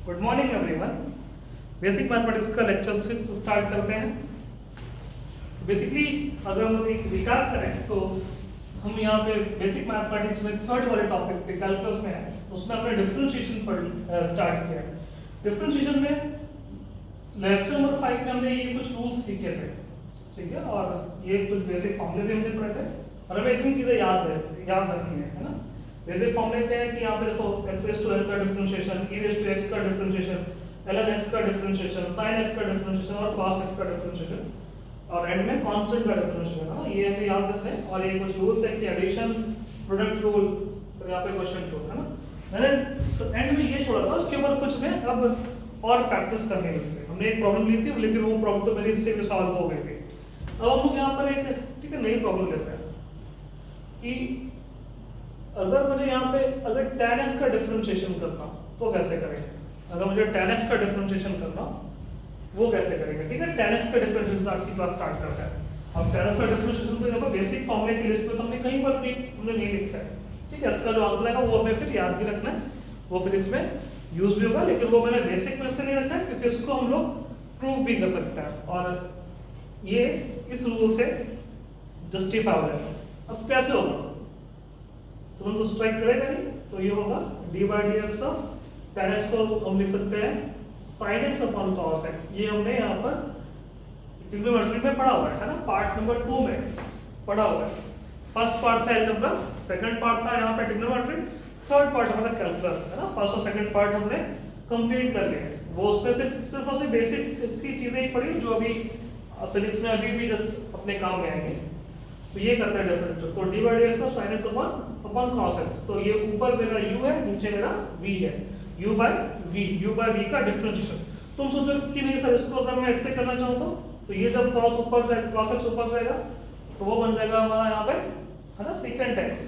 Good morning everyone. Basic mathematics का lecture start करते हैं। बेसिकली अगर हम एक रिकैप करें तो हम यहाँ पे बेसिक मैथमेटिक्स में थर्ड वाले टॉपिक पे कैलकुलस में है, उसमें हमने डिफरेंशिएशन पर स्टार्ट किया। डिफरेंशिएशन में लेक्चर नंबर 5 में हमने ये कुछ रूल्स सीखे थे, ठीक है, और ये कुछ बेसिक फॉर्मूले भी हमने पढ़े थे और हमें इतनी चीज़ें याद रखनी है ना। बेसिक फॉर्मूले क्या है कि यहाँ पे देखो x रेज़ टू n का differentiation, e raise to x का डिफरेंशिएशन, ln x का डिफरेंशिएशन, sin x का डिफरेंशिएशन और cos x का डिफरेंशिएशन और एंड में कांस्टेंट का डिफरेंशिएशन है ना। ये हमें याद रखना है और ये कुछ रूल्स है कि एडिशन, प्रोडक्ट रूल, तो यहाँ पे क्वेश्चन छोड़ है ना। मैंने एंड में ये छोड़ा था, उसके ऊपर कुछ में अब और प्रैक्टिस करनी है। इसलिए हमने एक प्रॉब्लम ली थी, लेकिन वो प्रॉब्लम तो मेरी इससे भी सॉल्व हो गई थी। अब हम लोग यहाँ पर एक ठीक है नई प्रॉब्लम लेते हैं कि अगर मुझे यहाँ पे अगर tan x का डिफरेंशिएशन करना तो कैसे करेंगे। अगर मुझे tan x का डिफरेंशिएशन करना वो कैसे करेंगे, ठीक है। tan x का डिफरेंशिएशन आपकी क्लास स्टार्ट करते हैं। अब tan x का डिफरेंशिएशन तो देखो बेसिक फॉर्मूले की लिस्ट में तो हमने कहीं पर भी हमने नहीं लिखा है, ठीक है। इसका जो आंसर है वो हमें फिर याद भी रखना है, वो फिर इसमें यूज भी होगा, लेकिन वो मैंने बेसिक में इसलिए नहीं रखा है क्योंकि इसको हम लोग प्रूव भी कर सकते हैं और ये इस रूल से जस्टिफाई हो जाएगा। अब कैसे होगा, तुरंत तो स्ट्राइक करेगा नहीं, तो ये होगा d by d x of tan x को हम लिख सकते हैं sin x upon cos x। ये हमने यहाँ पर ट्रिग्नोमेट्री में पढ़ा हुआ है ना, पार्ट नंबर 2 में पढ़ा हुआ है। फर्स्ट पार्ट था एलजेब्रा, सेकंड पार्ट था यहाँ पे ट्रिग्नोमेट्री, थर्ड पार्ट हमारा कैलकुलस है ना। फर्स्ट और सेकंड पार्ट हमने कंप्लीट कर लिए, वो उसमें से सिर्फ और सिर्फ बेसिक सी चीजें ही पढ़ी जो अभी फिजिक्स में अभी भी जस्ट अपने काम में आएंगे। तो ये करता है डिफरेंशियल, तो d by d x of sin x upon cos x। तो ये ऊपर मेरा u है, नीचे मेरा v है, u बाई v का डिफरेंशिएशन। तुम सोचो कि नहीं सर इसको अगर मैं इससे करना चाहूँ तो ये जब cos ऊपर जाएगा, cos x ऊपर जाएगा तो वो बन जाएगा हमारा यहाँ पे है ना secant x।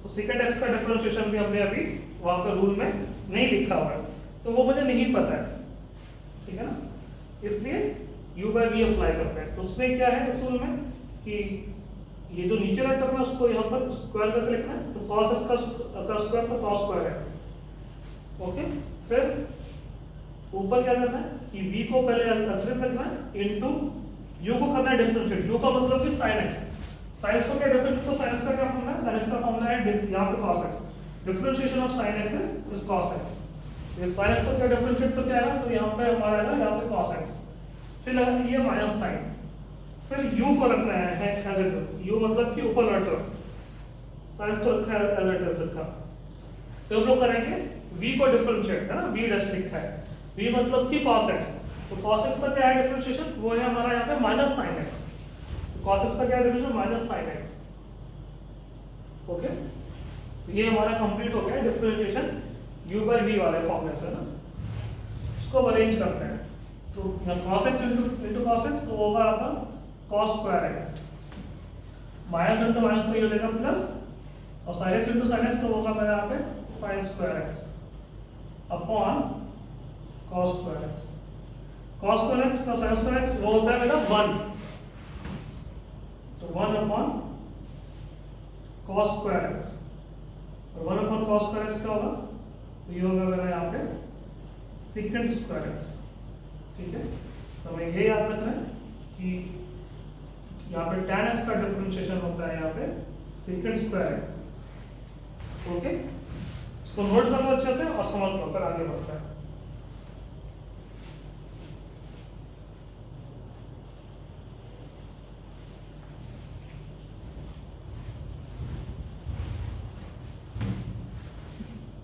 तो secant x का डिफरेंशिएशन भी हमने अभी वहाँ पे रूल में नहीं लिखा हुआ है, तो वो मुझे नहीं पता है, ठीक है ना। इसलिए u बाई v अप्लाई करते हैं। तो उसमें क्या है इस रूल में कि ये जो नीचे वाला टर्म है उसको यहाँ पर स्क्वायर करके लिखना है, तो cos x का स्क्वायर तो cos स्क्वायर x, ओके। फिर ऊपर क्या करना है कि v को पहले एज रखना है इनटू u को करना है डिफरेंशिएट। u का मतलब कि sin x, sin x को क्या डिफरेंशिएट, तो sin x का क्या फॉर्मूला है, sin x का फॉर्मूला है यहाँ पे cos x, differentiation of sin x is cos x। ये sin x को क्या डिफरेंशिएट तो क्या है, तो यहाँ पे हमारा है ना यहाँ पे cos x, फिर लगा ये माइनस साइन, फिर u को रखना है एज इट इज, u मतलब कि ऊपर वाला टर्म, साइन को रखा है एज इट इज रखा। फिर हम लोग करेंगे v को डिफरेंशिएट है ना, v डैश लिखा है, v मतलब कि cos x, तो cos x का क्या है डिफरेंशिएशन, वो है हमारा यहाँ पे माइनस sin x। तो cos x का क्या है differentiation, minus sin x, okay. ये हमारा कंप्लीट हो गया डिफरेंशिएशन u बाई v वाले फॉर्मूले से ना। इसको अरेंज करते हैं, तो cos x into cos x तो होगा अपन cos square x, minus into minus तो ये हो जाएगा प्लस, और sin x into sin x तो होगा मेरा यहाँ पे sin square x upon cos square x। cos square x plus sin square x वो होता है मेरा 1, तो 1 अपॉन cos स्क्वायर x, और 1 अपॉन cos स्क्वायर x क्या होगा, तो ये होगा मेरा यहाँ पे secant स्क्वायर x, ठीक है। तो हमें ये याद रखना है कि यहाँ पे tan x का डिफरेंशिएशन होता है यहाँ पे secant स्क्वायर x, ओके। इसको नोट कर लो अच्छे से और समझ लो, फिर आगे बढ़ते हैं।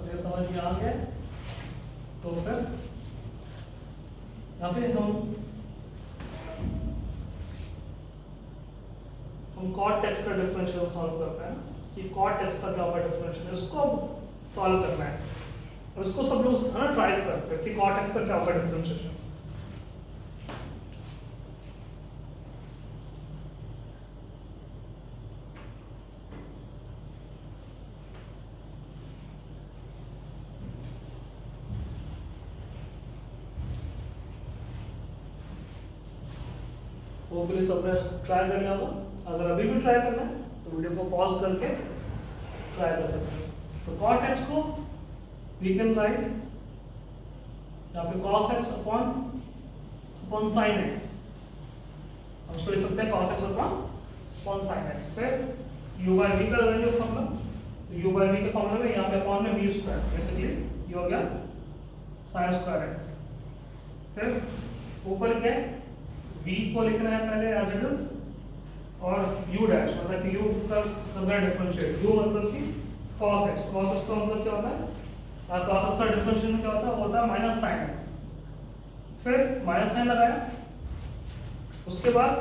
ये समझ में आ गया, तो फिर यहाँ पे हम cot x का डिफरेंशियल सॉल्व करते हैं कि cot x का क्या होगा डिफरेंशियल, इसको सॉल्व करना है। अब इसको सब लोग है ना ट्राई कर सकते हैं कि cot x का क्या होगा डिफरेंशिएशन। होपफुली सबने ट्राई कर लिया होगा। अगर अभी भी ट्राई करना है तो वीडियो को पॉज करके ट्राई कर सकते हैं। तो cot x को वी कैन राइट यहाँ पे cos x upon sin x, हम इसको लिख सकते हैं cos x upon sin x। फिर u by v का लगाएंगे फॉर्मूला, तो u by v के फॉर्मूला में यहाँ पे अपॉन में v स्क्वायर, बेसिकली ये हो गया sin स्क्वायर x। फिर ऊपर क्या है, v को लिखना है पहले एज इट इज, और u डैश मतलब कि u का करना है डिफरेंशिएट, u मतलब कि cos x का मतलब क्या होता है, cos x का डिफरेंशिएशन क्या होता है माइनस sin x। फिर माइनस साइन लगाया, उसके बाद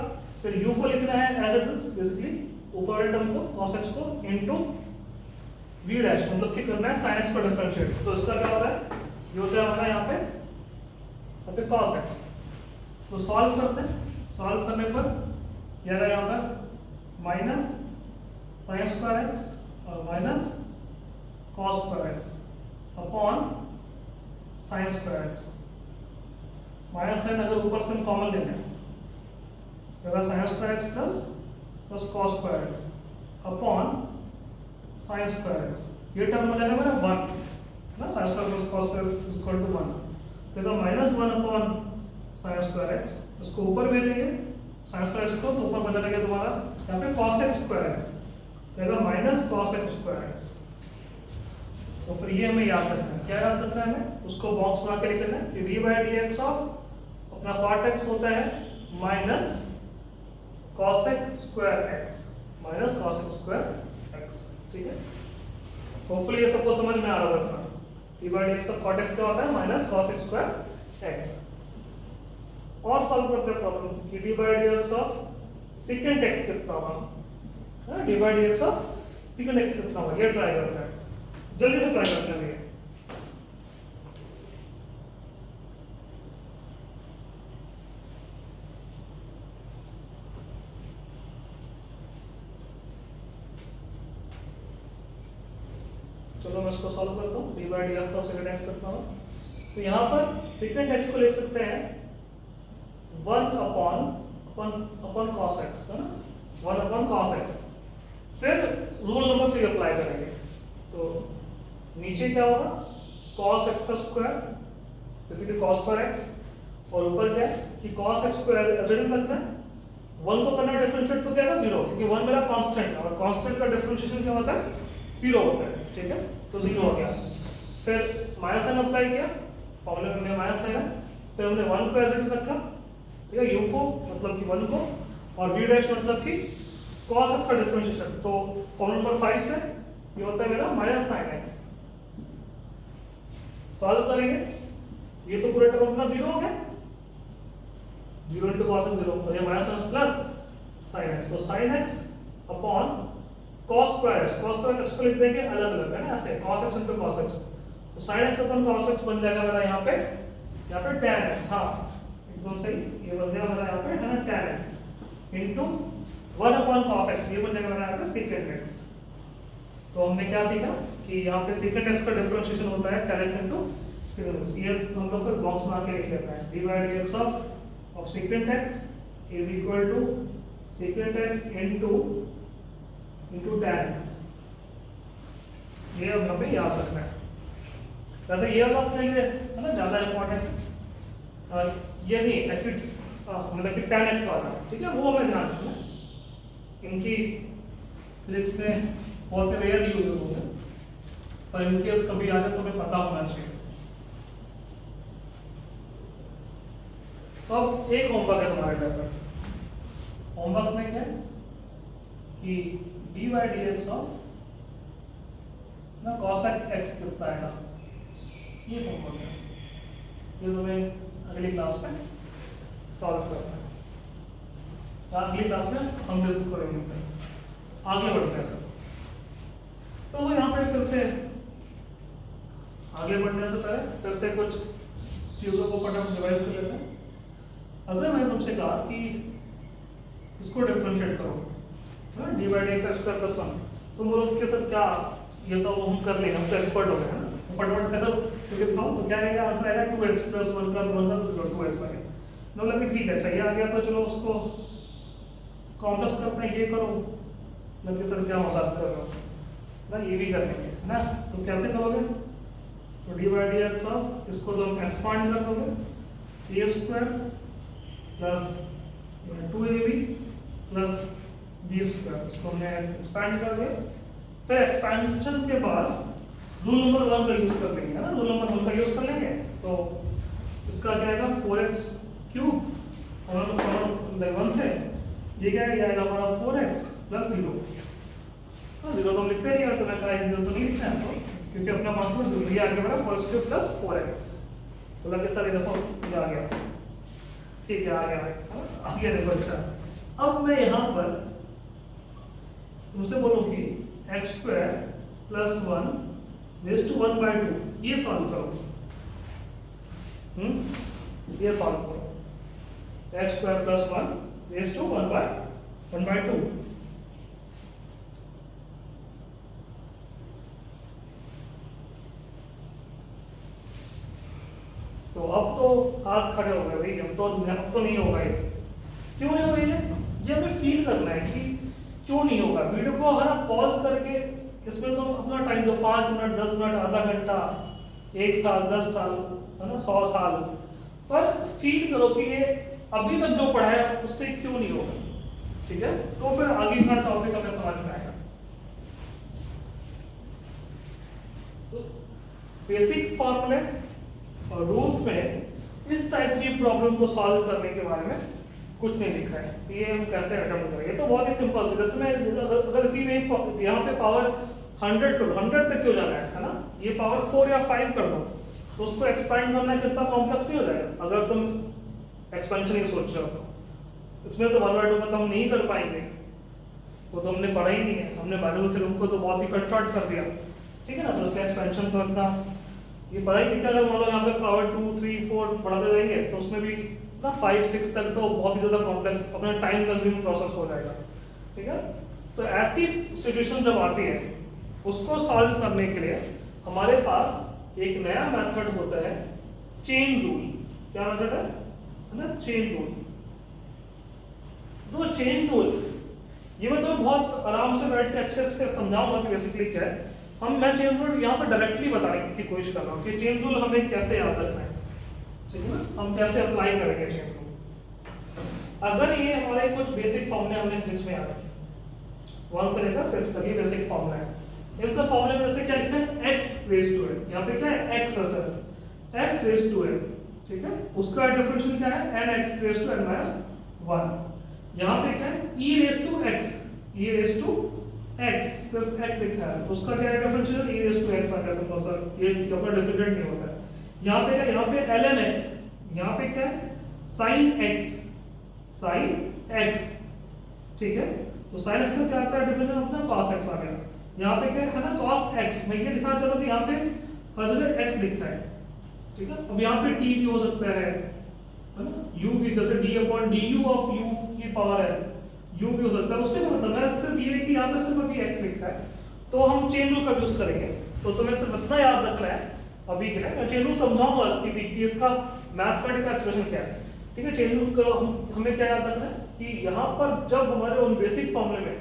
फिर u को लिखना है एज इट इज, बेसिकली ऊपर वाले टर्म को cos x को इनटू v डैश मतलब कि करना है sin x का डिफरेंशिएट। तो इसका क्या होता है, ये होता है हमारा यहाँ पे cos x। तो सॉल्व करते हैं, सॉल्व करने पर यह रहा यहाँ पर माइनस sin स्क्वायर x और minus cos square x upon sin square x। Minus sine अगर ऊपर से हम कॉमन ले लें तो sin square x plus cos square x upon sin square x। ये टर्म हो जाएगा मेरा 1 ना, sin square plus cos square is equal to 1, तो -1 अपॉन sin स्क्वायर x, इसको ऊपर में लेंगे sin स्क्वायर x को, तो ऊपर बना लगेगा तुम्हारा यहाँ पे cos x स्क्वायर x, तो minus cos x square x। तो फिर ये हमें याद रखना है, क्या याद रखना है हमें, उसको बॉक्स बना के लिख लेना है कि v by d x of अपना cot x होता है minus cos x square x, minus cos x square x। ठीक है, होपफुली ये सबको समझ में आ रहा होगा। v by d x of cot x क्या होता है minus cos x square x। और सॉल्व करते हैं प्रॉब्लम कि d by d x of second x कितना होगा, d by d x of second x कितना होगा, ये ट्राई करते हैं, जल्दी से ट्राई करते हैं। चलो मैं इसको सॉल्व करता हूँ, d by d x of second x कितना होगा। तो यहाँ पर सेकेंड x को ले सकते हैं 1 अपॉन cos x, है ना, 1 अपॉन cos x। फिर रूल नंबर 3 अप्लाई करेंगे, तो नीचे क्या होगा cos x का square, basically cos square x, और ऊपर क्या है कि cos x square as it is रखना है, 1 को करना डिफरेंशिएट तो क्या है 0, क्योंकि 1 मेरा कांस्टेंट है और कांस्टेंट का डिफरेंशिएशन क्या होता है 0 होता है। ठीक है, तो 0 हो गया। फिर माइनस साइन अप्लाई किया, फॉर्मूले में माइनस साइन है, फिर हमने 1 को एज इट इज रखा, ठीक है, u को मतलब कि 1 को, और v डैश मतलब कि cos x का डिफरेंशिएशन, तो फॉर्मूला नंबर 5 से ये होता है मेरा माइनस sin x। सॉल्व करेंगे, ये तो पूरा टर्म अपना 0 हो गया, 0 into cos x 0, और ये माइनस प्लस sin x, तो sin x upon cos square x, cos square x को लिख देंगे अलग अलग, है ना, ऐसे cos x into cos x, तो sin x upon cos x बन जाएगा मेरा यहाँ पे tan x, हाँ एकदम सही, ये बन जाएगा मेरा यहाँ पे है ना tan x into 1 upon cos x, ये बन जाएगा मेरा यहाँ पे secant x। तो हमने क्या सीखा कि यहाँ पे secant x का डिफरेंशिएशन होता है tan x into secant x। ये हम लोग फिर बॉक्स बना के लिख लेते हैं, d by dx of secant x is equal to secant x into tan x। ये अब हमें याद रखना है। वैसे ये वाला अपने लिए है ना ज़्यादा इम्पोर्टेंट, ये नहीं एक्चुअली मतलब कि tan x वाला, ठीक है, वो हमें ध्यान रखना है, इनकी फिजिक्स में बहुत रेयर यूज होते हैं, पर इनकेस कभी आ जाए तो हमें पता होना चाहिए। तो अब एक होमवर्क है तुम्हारे लिए, होमवर्क में क्या है कि dy dx ऑफ ना cos x कितना है ना, ये होमवर्क है, ये तुम्हें अगली क्लास में सॉल्व करना है। अगली क्लास में हम डिस्कस करेंगे इसे, आगे बढ़ते हैं। तो वो यहाँ पे फिर से आगे बढ़ने से पहले फिर से कुछ चीज़ों को फटाफट डिवाइस कर लेते हैं। अगर मैंने तुमसे कहा कि इसको डिफरेंशिएट करो, D by d x square plus 1, तुम बोलो कि सर क्या, ये तो हम कर लेंगे, हम तो एक्सपर्ट हो गए हैं ना, फटाफट कर दो, तो क्या आएगा आंसर आएगा 2x प्लस 1 का 2x आ गया। नो लगे ठीक है, चाहिए आ गया तो चलो उसको कॉम्प्लेक्स करते हैं, ये करो, मतलब सर क्या मजाक कर रहे हो ना, ये भी कर लेंगे ना। तो कैसे करोगे, तो d by d x of इसको तो हम एक्सपांड कर दोगे a square plus 2ab plus b square, इसको हमने एक्सपैंड कर दिया। फिर एक्सपेंशन के बाद रूल नंबर 1 का यूज कर लेंगे, है ना, रूल नंबर 1 का यूज कर लेंगे। तो इसका क्या आएगा 4x क्यूब और 1 से ये क्या आएगा हमारा 4x प्लस 0। हाँ 0 तो हम लिखते नहीं है, तो मैं कहा 0 तो नहीं लिखना है तो, क्योंकि अपना मार्क में 0 ये आ गया हमारा 4x क्यूब प्लस 4x। तो लगे सर ये देखो ये आ गया, ठीक है आ गया है, आ गया देखो। अच्छा अब मैं यहाँ पर तुमसे बोलूँ कि x square plus 1 raise to 1/2 ये सॉल्व करो। ये सॉल्व करो x square plus 1 raise to 1/2। तो अब तो हाथ खड़े हो गए भाई, अब तो नहीं होगा ये। क्यों नहीं होगा ये हमें फील करना है कि क्यों नहीं होगा। वीडियो को हर पॉज करके इसमें तो अपना टाइम दो, 5 मिनट 10 मिनट आधा घंटा 1 साल 10 साल है ना 100 साल, पर फील करो कि ये अभी तक जो पढ़ा है उससे क्यों नहीं होगा। ठीक है, तो फिर आगे का टॉपिक हमें समझ में आएगा। तो बेसिक फॉर्मूले और रूल्स में इस टाइप की प्रॉब्लम को सॉल्व करने के बारे में कुछ नहीं लिखा है, ये हम कैसे अटेम्प्ट करेंगे। तो बहुत ही सिंपल से, जैसे मैं अगर इसी में यहाँ पे पावर 100 तक क्यों जाना है ना, ये पावर 4 या 5 कर दो तो उसको एक्सपेंड करना कितना कॉम्प्लेक्स नहीं हो जाएगा। अगर तुम एक्सपेंशन ही सोच रहे हो तो इसमें तो 1/2 का तो हम नहीं कर पाएंगे, वो तो हमने पढ़ा ही नहीं है, हमने बाइनोमियल थ्योरम को तो बहुत ही कट शॉर्ट कर दिया। ठीक है ना, तो उसका एक्सपेंशन तो इतना ये पढ़ा ही नहीं। अगर मान लो यहाँ पे पावर 2 3 4 बढ़ाते जाएंगे तो उसमें भी ना 5 6 तक तो बहुत ही ज्यादा कॉम्प्लेक्स अपना टाइम कंज्यूमिंग प्रोसेस हो जाएगा। ठीक है, तो ऐसी सिचुएशन जब आती है उसको सॉल्व करने के लिए हमारे पास एक नया मेथड होता है चेन रूल। क्या मेथड है ना, चेन रूल। तो चेन रूल ये मैं तुम्हें बहुत आराम से बैठ के अच्छे से समझाऊंगा कि बेसिकली क्या है। मैं चेन रूल यहाँ पर डायरेक्टली बताने की कोशिश कर रहा हूँ कि चेन रूल हमें कैसे याद रखना है, ठीक है ना, हम कैसे अप्लाई करेंगे चेन रूल। अगर ये हमारे कुछ बेसिक फॉर्मूले हमने फिजिक्स में याद रखे 1 से लेकर 6 तक, ये बेसिक फॉर्मूला है। इन सब फॉर्मूले में से क्या लिखा है x रेज़ टू n, यहाँ पे क्या है x है sir, x raise to n, ठीक है। उसका डिफरेंशियल क्या है nx raise to n minus 1। यहाँ पे क्या है e raise to x, e raise to x, सिर्फ x लिखा है तो उसका क्या है differential e raise to x आ गया सिंपल सर, ये अपना डिफरेंशियल नहीं होता है। यहाँ पे क्या, यहाँ पे ln x, यहाँ पे क्या है sin x, sin x, ठीक है। तो sin x का क्या आता है डिफरेंशियल अपना cos x आ गया। यहाँ पे क्या है ना cos x, मैं ये दिखाना चाह रहा हूँ कि यहाँ पे हर जगह x लिखा है, ठीक है। अब यहाँ पे t भी हो सकता है ना, u भी, जैसे d/du ऑफ u की पावर है u भी हो सकता है। उससे क्या मतलब है, सिर्फ ये कि यहाँ पे सिर्फ अभी x लिखा है तो हम चेन रूल का यूज करेंगे। तो तुम्हें सिर्फ इतना याद रखना है अभी के लिए, मैं चेन रूल समझाऊंगा कि इसका मैथमेटिकल एक्सप्रेशन क्या है। ठीक है, चेन रूल का हमें क्या याद रखना है कि यहाँ पर जब हमारे उन बेसिक फॉर्मूले में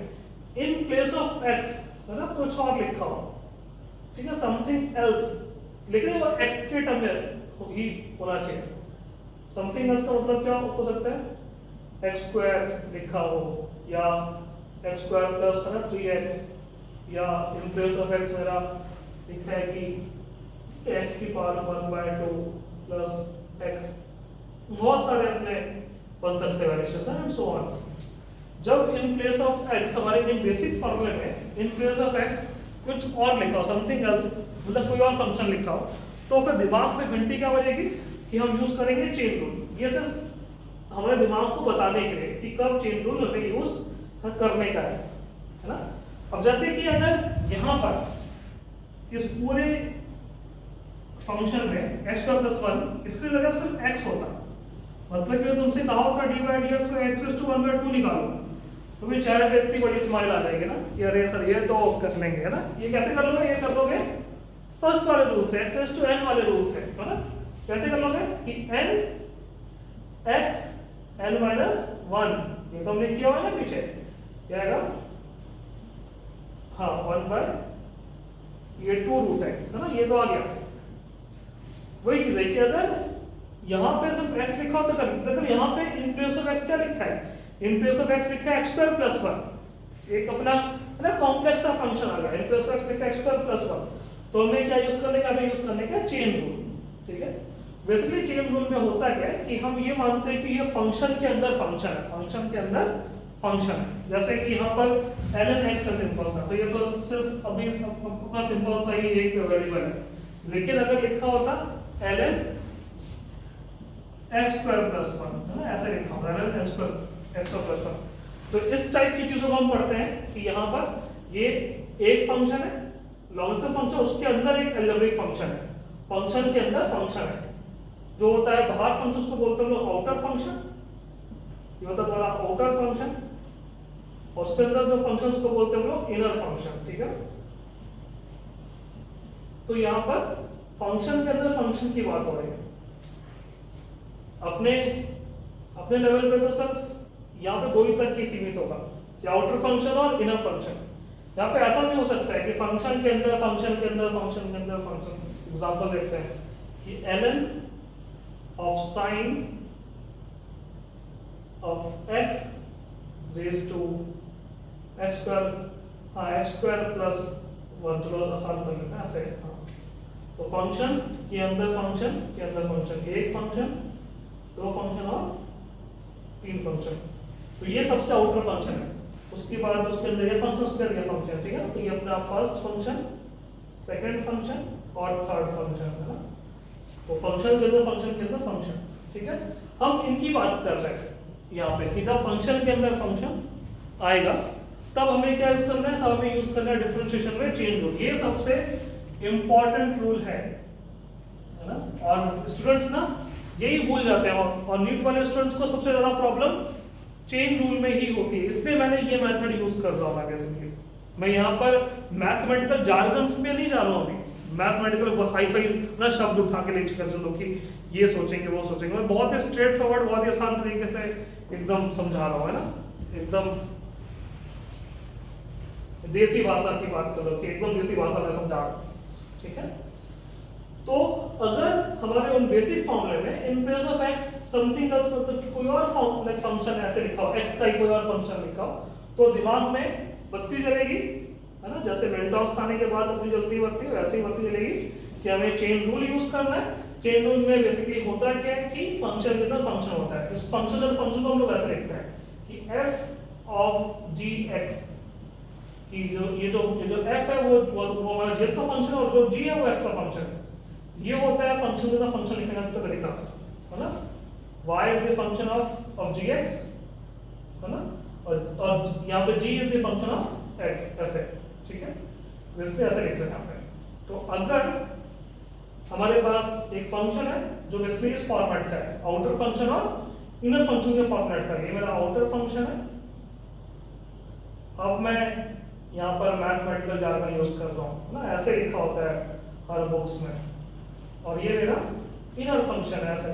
इन प्लेस ऑफ x है ना कुछ और लिखा हो, ठीक है, समथिंग एल्स, लेकिन वो x के टर्म में ही होना चाहिए। समथिंग एल्स का मतलब क्या हो सकता है, x स्क्वायर लिखा हो या x स्क्वायर प्लस है ना 3x, या इन प्लेस ऑफ x मेरा लिखा है कि x की पावर 1/2 प्लस x, बहुत सारे अपने बन सकते वेरिएशन एंड सो ऑन। जब इन प्लेस ऑफ x हमारे इन बेसिक फॉर्मूले में इन प्लेस ऑफ x कुछ और लिखा हो, समथिंग एल्स मतलब कोई और फंक्शन लिखा हो, तो फिर दिमाग में घंटी क्या बजेगी कि हम यूज करेंगे चेन रूल। ये सिर्फ हमारे दिमाग को बताने के लिए कि कब चेन रूल हमें यूज करने का है ना। अब जैसे कि अगर यहाँ पर इस पूरे फंक्शन में x का प्लस 1 इसकी जगह सिर्फ x होता, मतलब कि तुमसे कहा होता d/dx को x is to 1/2 निकालो, तो फिर चेहरे पे इतनी बड़ी स्माइल आ जाएगी ना कि अरे सर ये तो कर लेंगे, है ना। ये कैसे कर लोगे, ये कर लोगे फर्स्ट वाले रूल से, x is to n वाले रूल से, है ना। कैसे कर लोगे कि n x n minus 1, ये तो हमने किया हुआ है ना पीछे, क्या आएगा, हाँ 1 by ये 2 रूट x है ना, ये तो आ गया। वही चीज है कि अगर यहाँ पे सिर्फ x लिखा हो तो अगर यहाँ पे इन प्लेस ऑफ x क्या लिखा है, इन प्लेस ऑफ x लिखा है x स्क्वायर प्लस 1, एक अपना है ना कॉम्प्लेक्स सा फंक्शन आ गया, इन प्लेस ऑफ x लिखा है x स्क्वायर प्लस 1, तो हमें क्या यूज करने का, हमें यूज करने का चेन रूल। ठीक है, बेसिकली चेन रूल में होता क्या है कि हम ये मानते हैं कि ये फंक्शन के अंदर फंक्शन है, फंक्शन के अंदर फंक्शन है। जैसे कि यहाँ पर ln x है सिंपल सा, तो ये तो सिर्फ अभी अपना सिंपल सा ही एक वेरिएबल है, लेकिन अगर लिखा होता ln x स्क्वायर प्लस 1, है ना, ऐसे लिखा होता ln x square x plus 1, तो इस टाइप की चीजों को हम पढ़ते हैं कि यहाँ पर ये एक फंक्शन है, लॉगरिथम फंक्शन, उसके अंदर एक अलजेब्रिक फंक्शन है, फंक्शन के अंदर फंक्शन है। जो होता है बाहर फंक्शन उसको बोलते हैं लोग आउटर फंक्शन, ये होता है हमारा आउटर फंक्शन, और उसके अंदर जो फंक्शन उसको बोलते हैं लोग इनर फंक्शन। ठीक है, तो यहाँ पर फंक्शन के अंदर फंक्शन की बात हो रही है। अपने अपने लेवल पे तो सिर्फ यहाँ पे दो ही तक ही सीमित होगा कि आउटर फंक्शन और इनर फंक्शन। यहाँ पे ऐसा भी हो सकता है कि फंक्शन के अंदर फंक्शन के अंदर फंक्शन के अंदर फंक्शन। एग्जांपल देखते हैं कि ln of sin of x raised to x square, हाँ x square plus 1, चलो आसान कर लेते हैं ऐसे। हाँ, तो फंक्शन के अंदर फंक्शन के अंदर फंक्शन, एक फंक्शन, दो फंक्शन और तीन फंक्शन, तो ये सबसे आउटर फंक्शन है। उसके बाद उसके अंदर ये फंक्शन, उसके अंदर ये फंक्शन। ठीक है, तो ये अपना फर्स्ट फंक्शन, सेकंड फंक्शन और थर्ड फंक्शन है ना, तो फंक्शन के अंदर फंक्शन के अंदर फंक्शन। ठीक है, हम इनकी बात कर रहे हैं यहाँ पे कि जब फंक्शन के अंदर फंक्शन आएगा तब हमें क्या यूज करना है, तब हमें यूज करना है डिफरेंशिएशन में चेन रूल। ये सबसे इंपॉर्टेंट रूल है ना, और स्टूडेंट्स ना यही भूल जाते हैं, और नीट वाले स्टूडेंट्स को सबसे ज्यादा प्रॉब्लम चेन रूल में ही होती है, इसलिए मैंने ये मेथड यूज कर रहा हूँ। बेसिकली मैं यहाँ पर मैथमेटिकल जार्गन्स में नहीं जा रहा हूँ, अभी मैथमेटिकल हाई फाई ना शब्द उठा के लेके कर चलो कि ये सोचेंगे वो सोचेंगे। मैं बहुत ही स्ट्रेट फॉरवर्ड, बहुत ही आसान तरीके से एकदम समझा रहा हूँ, है ना, एकदम देसी भाषा की बात करो कि एकदम देसी भाषा में समझा रहा हूँ। ठीक है, तो अगर हमारे उन बेसिक फॉर्मूले में in place of x something else, मतलब कि कोई और फॉर्मूला फंक्शन ऐसे लिखा हो, x का ही कोई और फंक्शन लिखा हो, तो दिमाग में बत्ती जलेगी, है ना, जैसे मेंटोस खाने के बाद अपनी जलती बत्ती वैसे ही बत्ती जलेगी कि हमें चेन रूल यूज करना है। चेन रूल में बेसिकली होता क्या है कि फंक्शन के अंदर फंक्शन होता है, इस फंक्शन और फंक्शन को हम लोग ऐसे लिखते हैं कि f of gx, कि जो ये जो f है वो हमारा g का फंक्शन है, और जो g है वो x का फंक्शन है। ये होता है फंक्शन का फंक्शन लिखने का तरीका, है ना, y is the function of gx, है ना, और यहाँ पे g is the function of x, ऐसे। ठीक है, वैसे ऐसे लिख रहे हैं यहाँ पे। तो अगर हमारे पास एक फंक्शन है जो बेसिकली इस फॉर्मेट का है, आउटर फंक्शन और इनर फंक्शन के फॉर्मेट का है, ये मेरा आउटर फंक्शन है। अब मैं यहाँ पर मैथमेटिकल जार्गन यूज कर रहा हूँ ना, ऐसे लिखा होता है हर बुक्स में, और ये मेरा इनर फंक्शन है ऐसे।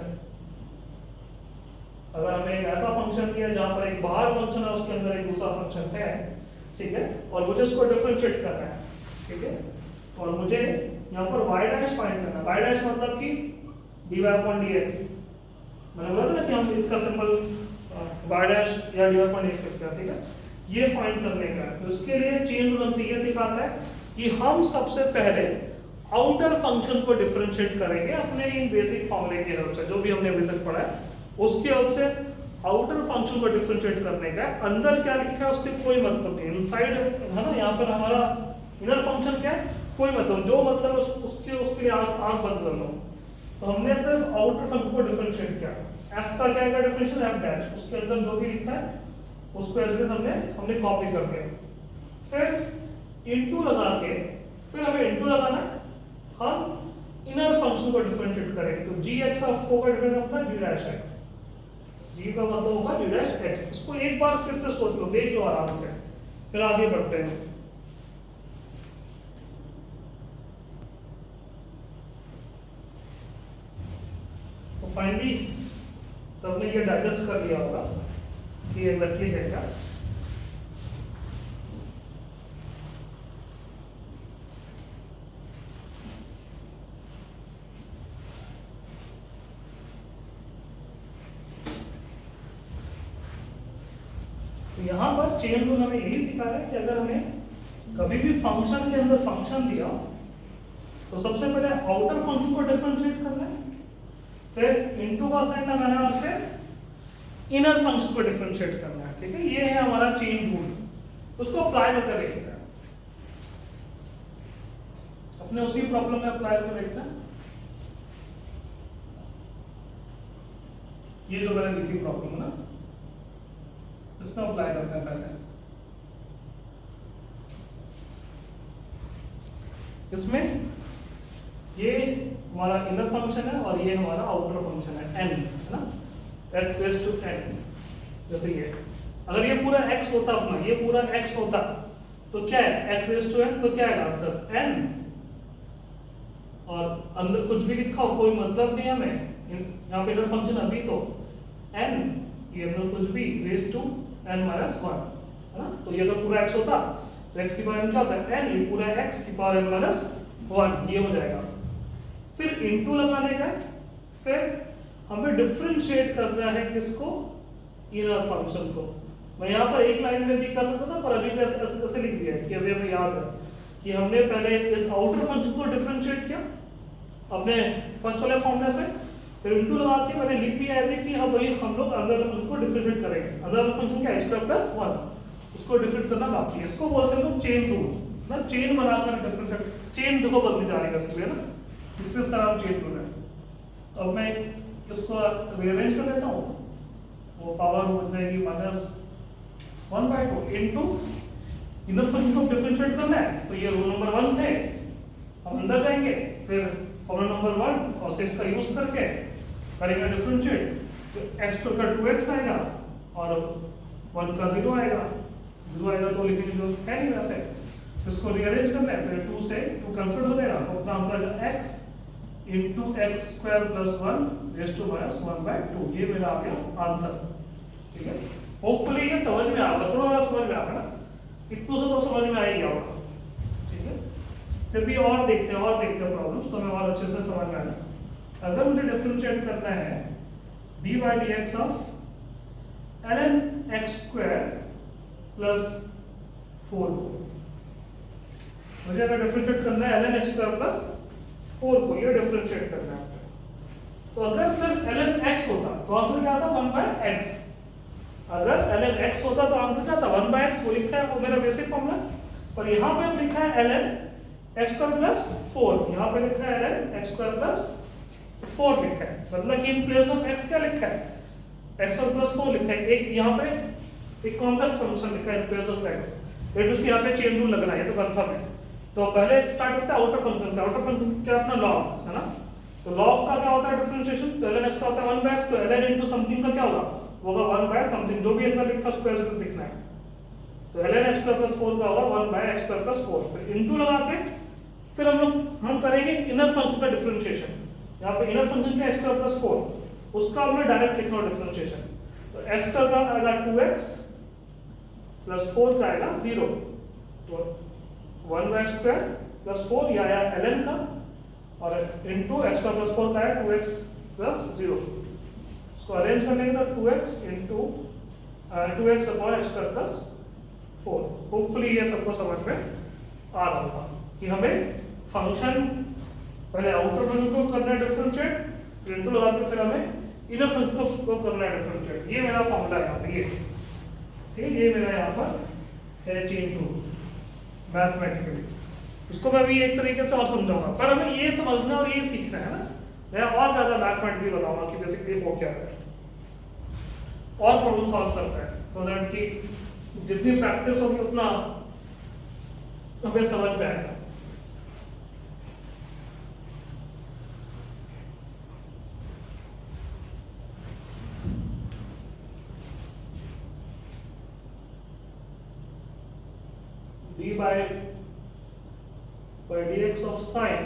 अगर हमें एक ऐसा फंक्शन दिया जहां पर एक बाहर फंक्शन है, उसके अंदर एक दूसरा फंक्शन है, ठीक है, और मुझे उसको डिफरेंशिएट करना है, ठीक है, और मुझे यहाँ पर y डैश फाइंड करना है। y डैश मतलब कि dy/dx, मैंने बोला था ना कि हम इसका सिंपल y डैश या dy/dx लिखते हैं। ठीक है, ये फाइंड करने का है। तो इसके लिए चेन रूल हमसे ये सिखाता है कि हम सबसे पहले आउटर फंक्शन को डिफरेंशिएट करेंगे अपने इन बेसिक फॉर्मूले की हेल्प से, जो भी हमने अभी तक पढ़ा है उसकी हेल्प से आउटर फंक्शन को डिफरेंशिएट करने का। अंदर क्या लिखा है उससे कोई मतलब नहीं, इनसाइड है ना, यहाँ पर हमारा इनर फंक्शन क्या है, कोई मतलब, जो मतलब उसके लिए आंख बंद कर लो। तो हमने सिर्फ आउटर फंक्शन को डिफरेंशिएट किया। f का क्या है डिफरेंशियल, f डैश, उसके अंदर जो भी लिखा है उसको एज हमने कॉपी कर दिया, फिर इनटू लगा के, फिर हमें इनटू लगाना है, हम इनर फंक्शन को डिफरेंशिएट करेंगे। तो gx का फोकट डिफरेंट होगा g डैश x, g का मतलब होगा g डैश x। इसको एक बार फिर से सोच लो, देख लो आराम से, फिर आगे बढ़ते हैं। तो फाइनली सबने ये डाइजेस्ट कर लिया होगा कि एग्जैक्टली है क्या। चेन रूल हमें यही सिखा है कि अगर हमें कभी भी फंक्शन के अंदर फंक्शन दिया तो सबसे पहले आउटर फंक्शन को डिफरेंशिएट करना है, फिर इनटू का साइन लगाना है और फिर इनर फंक्शन को डिफरेंशिएट करना है। ठीक है, ये है हमारा चेन रूल, उसको अप्लाई करके देखते हैं। अपने उसी प्रॉब्लम में अप्लाई करके देखते हैं। ये जो मैंने ली थी प्रॉब्लम है ना, इसमें अप्लाई करते हैं पहले। इसमें ये हमारा इनर फंक्शन है और ये हमारा आउटर फंक्शन है n, है ना, x रेज़ टू n। जैसे ये अगर ये पूरा x होता, अपना ये पूरा x होता तो क्या है, x रेज़ टू n, तो क्या है आंसर n। और अंदर कुछ भी लिखा हो कोई मतलब नहीं हमें, यहाँ पे इनर फंक्शन अभी तो n, ये अंदर कुछ भी रेज़ टू n माइनस 1, है ना। तो ये अगर पूरा x होता तो x की पावर n क्या होता है n, ये पूरा x की पावर n माइनस 1, ये हो जाएगा। फिर इनटू लगाने का, फिर हमें डिफरेंशिएट करना है किसको, इनर फंक्शन को। मैं यहाँ पर एक लाइन में भी कर सकता था, पर अभी ऐसे लिख दिया है कि अभी हमें याद है कि हमने पहले इस आउटर फंक्शन को डिफरेंशिएट किया अपने फर्स्ट वाले फॉर्मूले से, फिर इनटू लगा के मैंने लिख दिया है कि हम वही हम लोग अंदर फंक्शन को डिफरेंशिएट करेंगे। अंदर फंक्शन क्या x² + 1, उसको डिफरेंशिएट करना बाकी है। इसको बोलते हैं लोग चेन रूल ना, चेन बनाकर डिफरेंशिएट, चेन देखो बदली जा रही है इसलिए ना, इसलिए इसका नाम चेन रूल है। अब मैं इसको रीअरेंज कर देता हूँ, वो पावर हो जाएगी -1/2 इनटू इनर फंक्शन को डिफरेंशिएट करना है तो ये रूल नंबर 1 से हम अंदर जाएंगे, फिर फॉर्मूला नंबर 1 और 6 का यूज करके करेंगे डिफरेंशिएट, तो x² का 2x आएगा और 1 का 0 आएगा। 0 आएगा तो लिखने की जरूरत है नहीं वैसे, इसको रीअरेंज करना है तो 2 से 2 कैंसिल हो जाएगा, तो अपना आंसर आएगा x into x² + 1 raised to -1/2। ये मेरा आ गया आंसर। ठीक है, होपफुली ये समझ में आ रहा, थोड़ा समझ में आ रहा ना, इतना तो समझ में आ ही गया होगा। ठीक है, फिर भी और देखते हैं प्रॉब्लम्स, तो हमें और अच्छे से समझ में आएगा। अगर मुझे डिफरेंशिएट करना है d/dx ऑफ ln x² + 4 को, मुझे अगर डिफरेंशिएट करना है ln x² + 4 को, ये डिफरेंशिएट करना है। तो अगर सिर्फ ln x होता तो आंसर क्या आता 1/x। अगर ln x होता तो आंसर क्या था 1/x, वो लिखा है, वो मेरा बेसिक फॉर्मूला। और यहाँ पे लिखा है ln x² + 4, यहाँ पे लिखा है ln x² + 4 लिखा है, मतलब कि इन प्लेस ऑफ x क्या लिखा है, x² + 4 लिखा है। एक यहाँ पे एक कॉम्प्लेक्स फंक्शन लिखा है इन प्लेस ऑफ x, फिर उसके यहाँ पे चेन रूल लगना है, ये तो कंफर्म है। तो पहले स्टार्ट होता है आउटर फंक्शन का, आउटर फंक्शन क्या अपना लॉग है ना, तो लॉग का क्या होता है डिफरेंशिएशन, तो ln x का होता है 1/x, तो ln इनटू समथिंग का क्या होगा 1/ समथिंग, जो भी अंदर लिखा उसको ऐसे लिखना है। तो ln x² + 4 का होगा 1/x² + 4, फिर इनटू लगा के फिर हम करेंगे इनर फंक्शन का डिफरेंशिएशन। यहाँ पे इनर फंक्शन क्या x² + 4, उसका हमने डायरेक्ट लिखना डिफरेंशिएशन। तो x² का आएगा 2x + 4 का आएगा 0, तो 1/x² + 4 या ln का, और इनटू x² + 4 का है 2x + 0। इसको अरेंज करने के बाद 2x into 2x upon x² + 4। Hopefully ये सबको समझ में आ रहा होगा कि हमें फंक्शन पहले आउटर फंक्शन को करना है डिफरेंशिएट, फिर इनटू लगा के फिर हमें इनर फंक्शन को करना है डिफरेंशिएट। ये मेरा फॉर्मूला है यहाँ पे, ये ठीक है, ये मेरा यहाँ पर है चेन रूल मैथमेटिकली। इसको मैं भी एक तरीके से और समझाऊंगा, पर हमें ये समझना और ये सीखना है ना, मैं और ज्यादा मैथमेटिकली बताऊंगा कि बेसिकली वो क्या है और प्रॉब्लम सॉल्व करता है, सो दैट कि जितनी प्रैक्टिस होगी उतना हमें समझ में आएगा। by dx of sin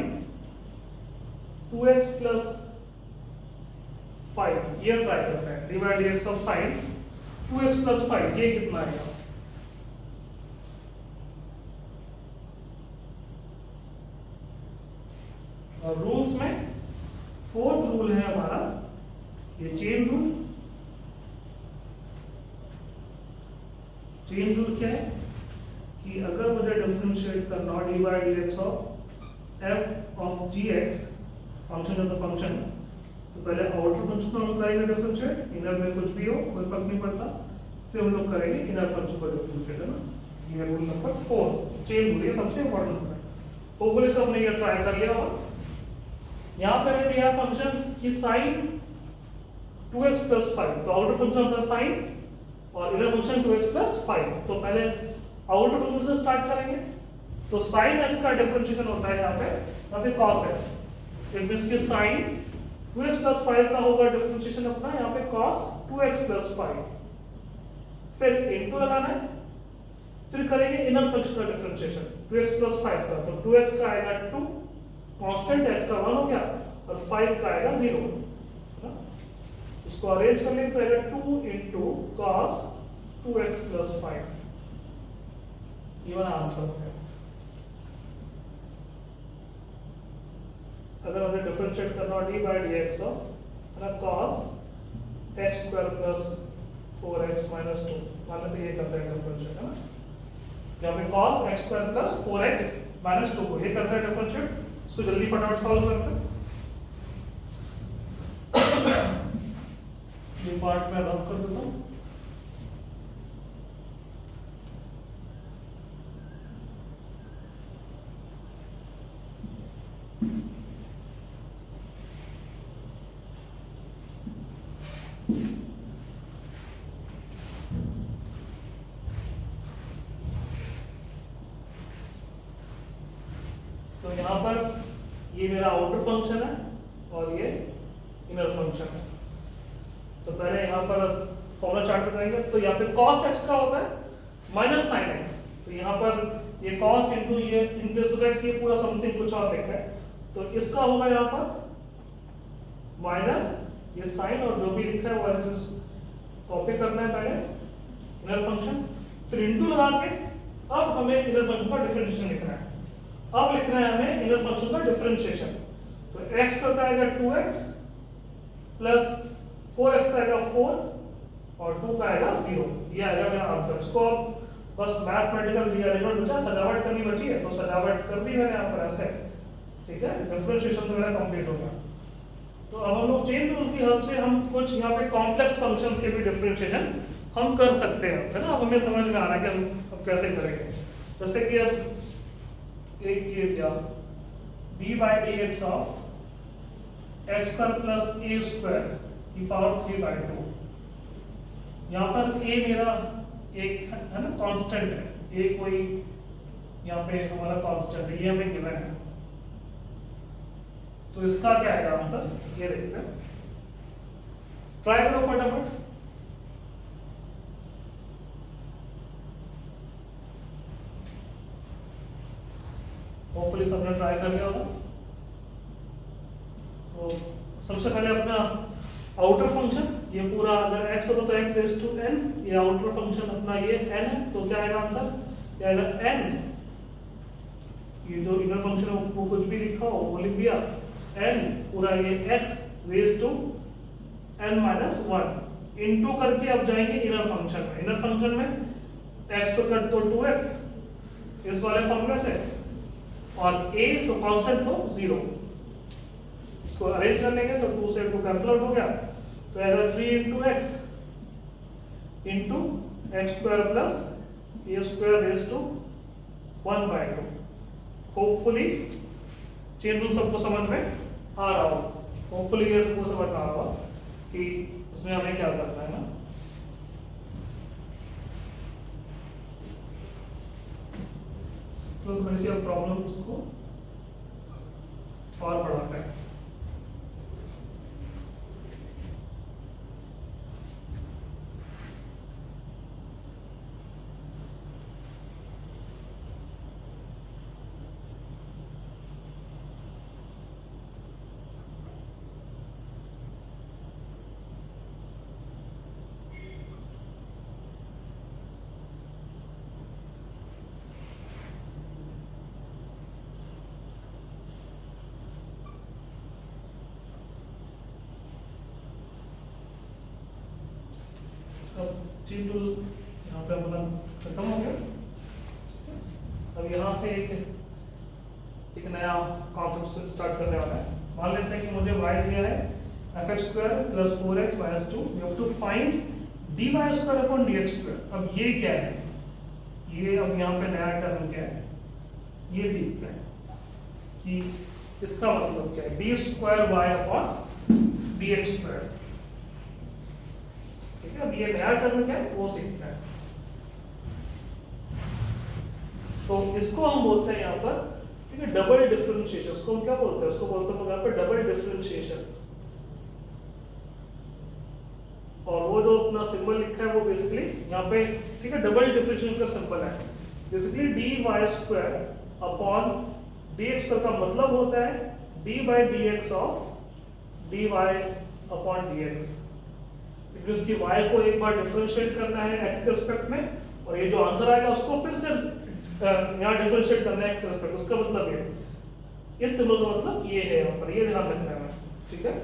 2x + 5, ये ट्राई करते हैं। d by dx of sin 2x + 5, ये कितना आएगा, और रूल्स में फोर्थ रूल है हमारा ये chain rule d by d x of f of g x function of the function. तो पहले आउटर फंक्शन को हम करेंगे डिफरेंशिएट, इनर में कुछ भी हो कोई फर्क नहीं पड़ता, फिर हम लोग करेंगे इनर फंक्शन को डिफरेंशिएट, है ना। ये रूल नंबर 4 चेन रूल, ये सबसे इंपॉर्टेंट है। होपफुली सबने ये ट्राई कर लिया होगा। यहाँ पे मैंने दिया फंक्शन की साइन 2x प्लस 5, तो आउटर फंक्शन का साइन और इनर फंक्शन 2x प्लस 5। तो पहले आउटर फंक्शन से स्टार्ट करेंगे। तो साइन x का डिफरेंशिएशन होता है यहाँ पे cos x, इट मींस कि साइन 2x प्लस 5 का होगा डिफरेंशिएशन अपना यहाँ पे cos 2x प्लस 5, फिर इनटू लगाना है, फिर करेंगे इनर फंक्शन का डिफरेंशिएशन 2x प्लस 5 का। तो 2x का आएगा 2, कांस्टेंट x का 1 हो गया, और 5 का आएगा 0। इसको अरेंज कर लेंगे तो आएगा 2 into cos 2x plus 5, ये वाला आंसर है। अगर हमें डिफरेंशिएट करना D by d x of cos x square plus 4x minus 2, मान लेते ये करते हैं डिफरेंशिएट, है ना। यहाँ पे cos x square plus 4x minus 2 को ये करते हैं डिफरेंशिएट। इसको जल्दी फटाफट सॉल्व करते हैं। ये पार्ट में रब कर देता हूँ। तो यहाँ पर ये मेरा आउटर फंक्शन है और ये इनर फंक्शन है। तो पहले यहाँ पर फॉर्मूला चार्ट बनाएंगे। तो यहाँ पे cos x का होता है माइनस sin x, तो यहाँ पर ये cos इंटू ये इन प्लेस ऑफ x, ये पूरा समथिंग कुछ और लिखा है, तो इसका होगा यहाँ पर माइनस ये sin और जो भी लिखा है वो एड्रेस कॉपी करना है पहले इनर फंक्शन, फिर इंटू लगा के अब हमें इनर फंक्शन का डिफरेंशिएशन लिखना है। अब लिखना है हमें इनर फंक्शन का डिफरेंशिएशन। तो x का आएगा 2x प्लस 4x का आएगा 4 और 2 का आएगा 0, ये आएगा मेरा आंसर। इसको बस मैथमेटिकल रिअरेंजमेंट बचा, सजावट करनी बची है, तो सजावट कर दी मैंने यहाँ पर ऐसे, ठीक है। डिफरेंशिएशन तो मेरा कंप्लीट हो गया। तो अब हम लोग चेन रूल की हेल्प से हम कुछ यहाँ पे कॉम्प्लेक्स फंक्शंस के भी डिफरेंशिएशन हम कर सकते हैं, है ना। अब हमें समझ में आ रहा है कि हम अब कैसे करेंगे। जैसे कि अब एक ये क्या b by d x of x square plus A square की पावर 3/2। यहाँ पर a मेरा एक है ना कांस्टेंट है, a कोई यहाँ पे हमारा कांस्टेंट है, ये हमें गिवन है। तो इसका क्या आएगा आंसर, ये देखते हैं। ट्राई करो फटाफट। होपफुली सबने ट्राई कर लिया होगा। तो सबसे पहले अपना आउटर फंक्शन, ये पूरा अगर x होता तो x रेज़ टू n, ये आउटर फंक्शन अपना ये n है, तो क्या आएगा आंसर, क्या आएगा n। ये जो इनर फंक्शन है वो कुछ भी लिखा हो वो लिख दिया, n पूरा ये x raise to n minus 1 into करके अब जाएंगे इनर फंक्शन में। इनर फंक्शन में x को कट तो 2x इस वाले फॉर्मूले से, और a तो कांस्टेंट तो 0, इसको अरेंज कर लेंगे तो 2 से 2 कैंसिल आउट हो गया, तो आएगा 3 into x into x square plus a square raise to 1/2। Hopefully chain rule सबको समझ में आ रहा हो, होपफुली ये सबको समझ में आ रहा हो कि इसमें हमें क्या करना है ना। तो थोड़ी सी अब प्रॉब्लम्स को और बढ़ाते हैं। चेन रूल यहाँ पे अपना खत्म हो गया। अब यहाँ से एक एक नया कॉन्सेप्ट स्टार्ट करने वाला है। मान लेते हैं कि मुझे y दिया है fx square plus 4x minus 2, you have to find dy square upon dx square. अब ये क्या है, ये अब यहाँ पे नया टर्म क्या है ये सीखते हैं कि इसका मतलब क्या है, d square y upon d x square. ठीक है, अब ये नया टर्म क्या है वो सीखते हैं। तो इसको हम बोलते हैं यहाँ पर, ठीक है, डबल डिफरेंशिएशन। इसको हम क्या बोलते हैं, इसको बोलते हैं यहाँ पर डबल डिफरेंशिएशन। और वो जो अपना सिंबल लिखा है वो बेसिकली यहाँ पे, ठीक है, डबल डिफरेंशिएशन का सिंबल है। Basically d y square upon d x square का मतलब होता है d by d x of d y upon d x. इसकी वाई को एक बार डिफरेंशिएट करना है एक्स के रिस्पेक्ट में, और ये जो आंसर आएगा उसको फिर से यहाँ डिफरेंशिएट करना है एक्स के रिस्पेक्ट। उसका मतलब ये, इस सिंबल का मतलब ये है यहाँ पर, ये ध्यान रखना है। ठीक है,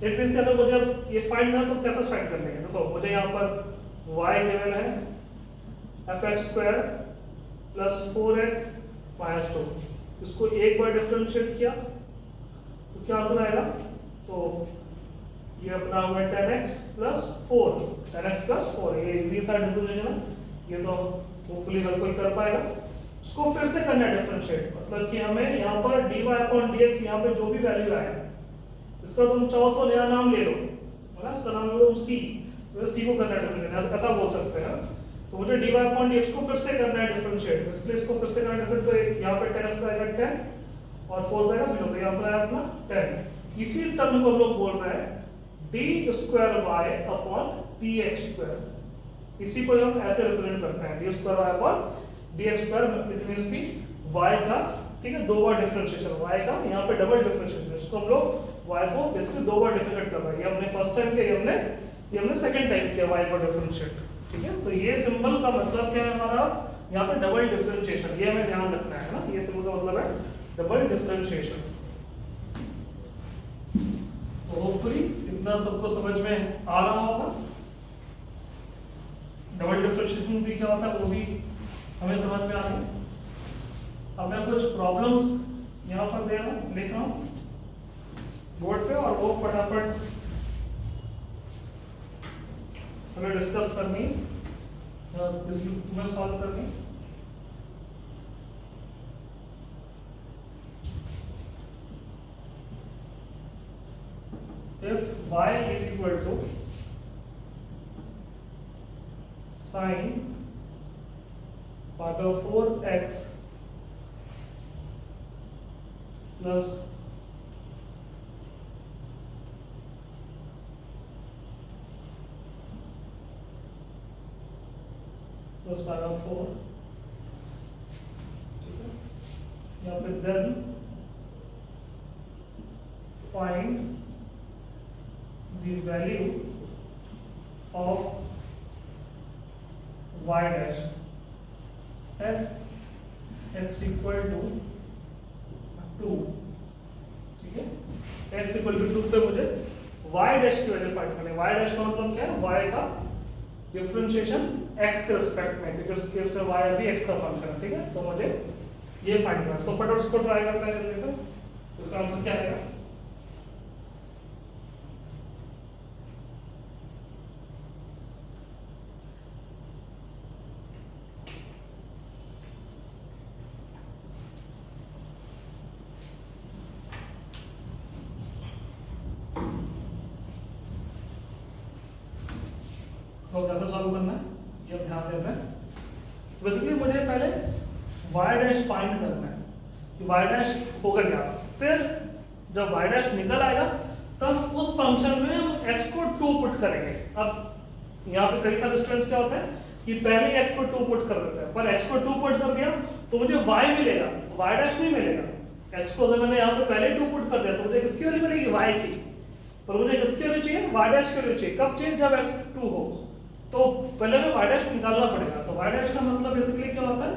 इट मींस अगर मुझे अब ये फाइंड करना तो कैसे फाइंड करने हैं, देखो मुझे यहाँ पर y गिवन है fx square plus 4x minus 2, इसको एक बार डिफरेंशिएट किया तो क्या आंसर आएगा, तो ये अपना हुआ 10x प्लस 4, 10x प्लस 4, ये इजी सा डिफरेंशिएशन है, ये तो होपफुली हर कोई कर पाएगा। इसको फिर से करना है डिफरेंशिएट, मतलब कि हमें यहाँ पर dy अपॉन dx यहाँ पे जो भी वैल्यू आए इसका तुम चाहो तो नया नाम ले लो, है ना, इसका नाम ले लो c, तो c को करना है डिफरेंशिएट, ऐसा बोल सकते हैं। तो मुझे dy अपॉन dx को फिर से करना है डिफरेंशिएट, इसलिए इसको फिर से करना है डिफरेंशिएट, तो यहाँ पे 10 का आएगा 10 और 4 का आएगा 0, तो यहाँ पर आया अपना 10। इसी टर्म को हम लोग बोल रहे हैं d square y upon d x square. इसी को हम ऐसे रिप्रेजेंट करते हैं d square y upon d x square. It means कि वाई का, ठीक है, दो बार डिफरेंशिएशन, वाई का यहाँ पे डबल डिफरेंशिएशन, इसको हम लोग y को बेसिकली दो बार डिफरेंशिएट कर रहा है। ये हमने फर्स्ट टाइम किया, ये हमने सेकंड टाइम किया y को डिफरेंशिएट। ठीक है, तो ये सिंबल का मतलब क्या है हमारा, यहाँ पे डबल डिफरेंशिएशन, ये हमें ध्यान रखना है ना, ये सिंबल का मतलब है डबल डिफरेंशिएशन। तो होपफुली इतना सबको समझ में आ रहा होगा। डबल डिफरेंशिएशन भी क्या होता है वो भी हमें समझ में आ गया। अब मैं कुछ प्रॉब्लम्स यहाँ पर लिख रहा हूँ बोर्ड पे, और वो फटाफट हमें डिस्कस करनी, तुम्हें सॉल्व करनी। If y is equal to sin pi by 4x plus pi by 4, ठीक है, यहाँ पे then find the value of y dash at x equal to 2। ठीक है, x equal to 2 पे मुझे y dash की वैल्यू फाइंड करनी है। y dash का मतलब क्या है, y का डिफरेंशिएशन x के रिस्पेक्ट में, क्योंकि इस केस में y अभी x का फंक्शन है। ठीक है, तो मुझे ये फाइंड करना है, तो फटाफट इसको ट्राई करते हैं जल्दी से। इसका आंसर क्या आएगा, तो कैसे सॉल्व करना है ये ध्यान देना है। बेसिकली मुझे पहले y डैश फाइंड करना है कि y डैश होगा क्या, फिर जब y डैश निकल आएगा तब उस फंक्शन में हम x को 2 पुट करेंगे। अब यहाँ पे कई सारे स्टूडेंट्स क्या होता है कि पहले x को 2 पुट कर देते हैं, पर x को 2 पुट कर दिया तो मुझे y मिलेगा, y डैश नहीं मिलेगा। x को अगर मैंने यहाँ पे पहले 2 पुट कर दिया तो मुझे किसकी वैल्यू मिलेगी, y की, पर मुझे किसकी वैल्यू चाहिए, y डैश की वैल्यू चाहिए। कब चाहिए, जब x 2 हो, तो पहले में y डैश निकालना पड़ेगा। तो y डैश का मतलब बेसिकली क्या होता है,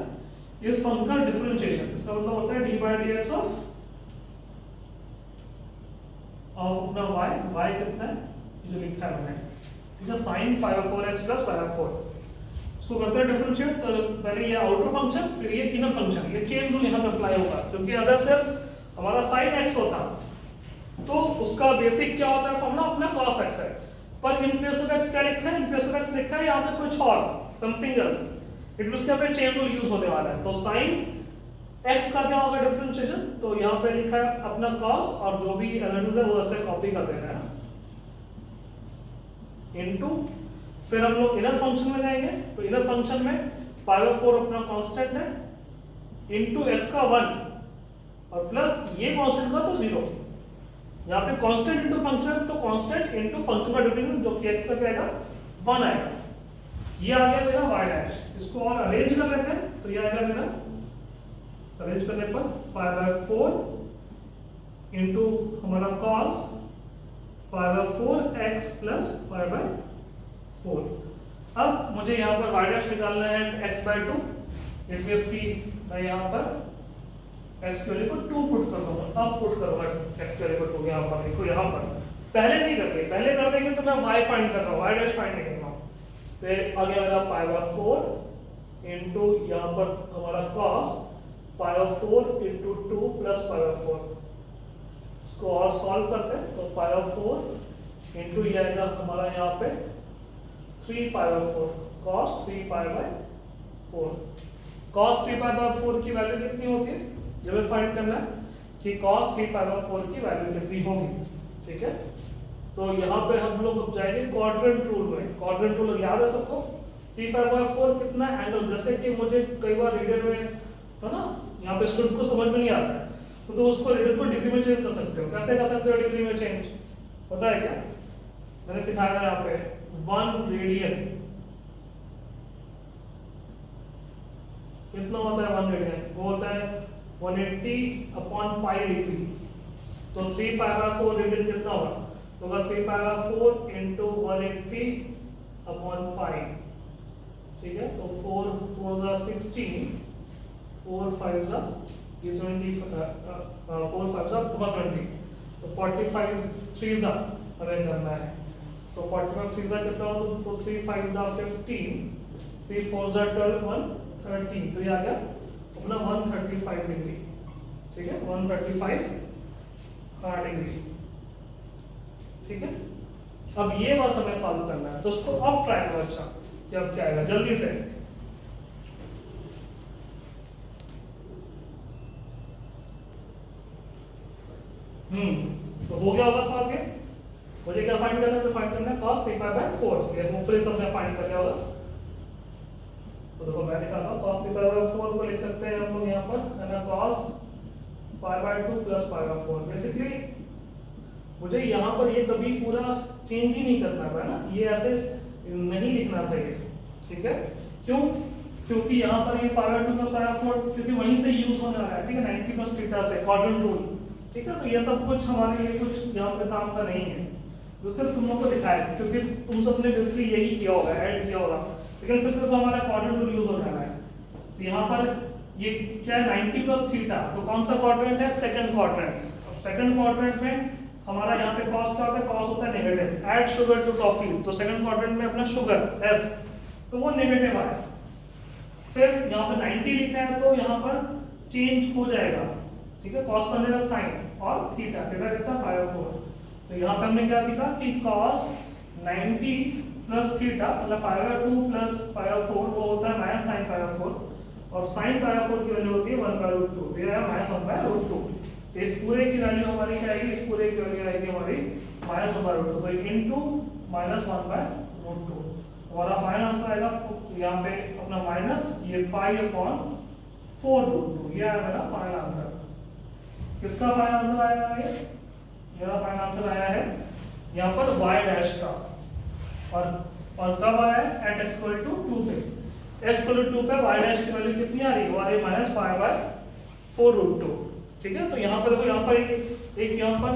इस फंक्शन का डिफरेंशिएशन, इसका मतलब होता है d by dx ऑफ अपना y कितना है जो लिखा है मैंने, ठीक है, sin pi by 4x plus pi by 4। सो करते हैं डिफरेंशिएट। तो पहले ये आउटर फंक्शन, फिर ये इनर फंक्शन, ये चेन रूल यहाँ पे अप्लाई होगा, क्योंकि अगर सिर्फ हमारा sin x होता तो उसका बेसिक क्या होता है फॉर्मूला, अपना cos x है। पर इन प्लेस ऑफ x क्या लिखा है, इन प्लेस ऑफ x लिखा है यहाँ पे कुछ और, समथिंग एल्स। इट मींस यहाँ पे चेन रूल यूज होने वाला है। तो sin x का क्या होगा डिफरेंशिएशन, तो यहाँ पे लिखा है अपना cos, और जो भी एलिमेंट्स है वो ऐसे कॉपी कर देना है, इनटू, फिर हम लोग इनर फंक्शन में जाएंगे। तो इनर फंक्शन में π/4 अपना कांस्टेंट है, इनटू x का 1 और प्लस ये कांस्टेंट का तो 0। यहाँ पे कांस्टेंट इनटू फंक्शन, तो कांस्टेंट इनटू फंक्शन का डिफरेंस जो कि x का क्या आएगा 1 आएगा। ये आ गया मेरा y डैश। इसको और अरेंज कर लेते हैं, तो ये आएगा मेरा अरेंज करने पर π/4 इनटू हमारा cos π/4x प्लस π/4। अब मुझे यहाँ पर y डैश निकालना है x/2। इट मींस कि मैं यहाँ पर x की वैल्यू को 2 पुट कर दूंगा। अब पुट करूंगा x की वैल्यू को 2 यहाँ पर, देखो यहाँ पर पहले नहीं कर रहे, पहले कर देंगे तो मैं y फाइंड कर रहा हूँ, y डैश फाइंड नहीं कर रहा हूँ। तो आ गया मेरा π/4 इनटू यहाँ पर हमारा cos π/4 इनटू 2 प्लस π/4। इसको और सॉल्व करते हैं, तो π/4 इनटू ये आएगा हमारा यहाँ पे 3π/4 cos 3π/4। cos 3π/4 की वैल्यू कितनी होती है, ये हमें फाइंड करना है कि cos 3π/4 की वैल्यू कितनी होगी। ठीक है, तो यहाँ पे हम लोग अब जाएंगे क्वाड्रेंट रूल में। क्वाड्रेंट रूल याद है सबको, 3π/4 कितना एंगल, जैसे कि मुझे कई बार रीडर में है ना, यहाँ पे स्टूडेंट्स को समझ में नहीं आता है, तो उसको रीडर को डिग्री में चेंज कर सकते हो। कैसे कर सकते हो डिग्री में चेंज, पता है क्या? मैंने सिखाया है यहाँ पे 1 रेडियन कितना होता है, 1 रेडियन वो होता है 180/π डिग्री। तो 3π/4 रेडियन कितना होगा, तो होगा 3π/4 इनटू 180/π। ठीक है, तो 4 4 16, 4 5 ये 20, 4 5 20, तो 45 3 हमें करना है। तो 45 3 कितना हो, तो 3 5 15, 3 4 12 1 13, तो ये आ गया अपना 135 डिग्री। ठीक है, 135 डिग्री। ठीक है, अब ये बस हमें सॉल्व करना है, तो उसको अब ट्राई करो। अच्छा, कि अब क्या आएगा जल्दी से। तो हो गया होगा सॉल्व के। मुझे क्या फाइंड करना है, फाइंड करना है cos 3π/4। ये होपफुली सबने फाइंड कर लिया होगा। तो देखो मैं निकाल रहा हूं cos 3π/4 को लिख सकते हैं हम लोग यहाँ पर है ना, cos π/2 प्लस π/4। बेसिकली मुझे यहाँ पर ये कभी पूरा चेंज ही नहीं करना था ना, ये ऐसे नहीं लिखना था ये। ठीक है, क्यों? क्योंकि यहाँ पर ये π/2 प्लस π/4 क्योंकि वहीं से यूज होने वाला है। ठीक है, 90 प्लस थीटा से क्वाड्रेंट रूल। ठीक है, तो ये सब कुछ हमारे लिए कुछ यहाँ पे काम का नहीं है, तो सिर्फ तुम लोग को दिखाया क्योंकि तुम सबने बेसिकली यही किया होगा, ऐड किया होगा। लेकिन फिर सिर्फ हमारा क्वाड्रेंट रूल यूज होने वाला है। तो यहाँ पर ये क्या है 90 प्लस थीटा, तो कौन सा क्वाड्रेंट है, सेकंड क्वाड्रेंट। अब सेकंड क्वाड्रेंट में हमारा यहाँ पे कॉस क्या होता है, कॉस होता है negative. Add sugar to toffee, तो सेकंड क्वाड्रेंट में अपना शुगर s, तो वो नेगेटिव आया। फिर यहाँ पे 90 लिखा है तो यहाँ पर चेंज हो जाएगा। ठीक है, कॉस का मेरा साइन और थीटा, थीटा कितना π/4। तो यहाँ पे हमने क्या सीखा कि cos 90 प्लस थीटा मतलब π/2 प्लस π/4 वो होता है माइनस sin π/4, और sin π/4 की वैल्यू होती है 1/√2, तो ये है माइनस 1/√2। तो इस पूरे की वैल्यू हमारी क्या आएगी, इस पूरे की वैल्यू आएगी हमारी माइनस 1/√2, तो इनटू माइनस 1/√2। हमारा फाइनल आंसर आएगा यहाँ पे अपना माइनस ये π/4√2। ये आया मेरा फाइनल आंसर। किसका फाइनल आंसर आया है, मेरा फाइनल आंसर आया है यहाँ पर y डैश का। और कब आया है, एट x = 2 पे। x = 2 पे y डैश की वैल्यू कितनी आ रही है, वो आ रही है माइनस π/4√2। ठीक है, तो यहाँ पर देखो, यहाँ पर एक यहाँ पर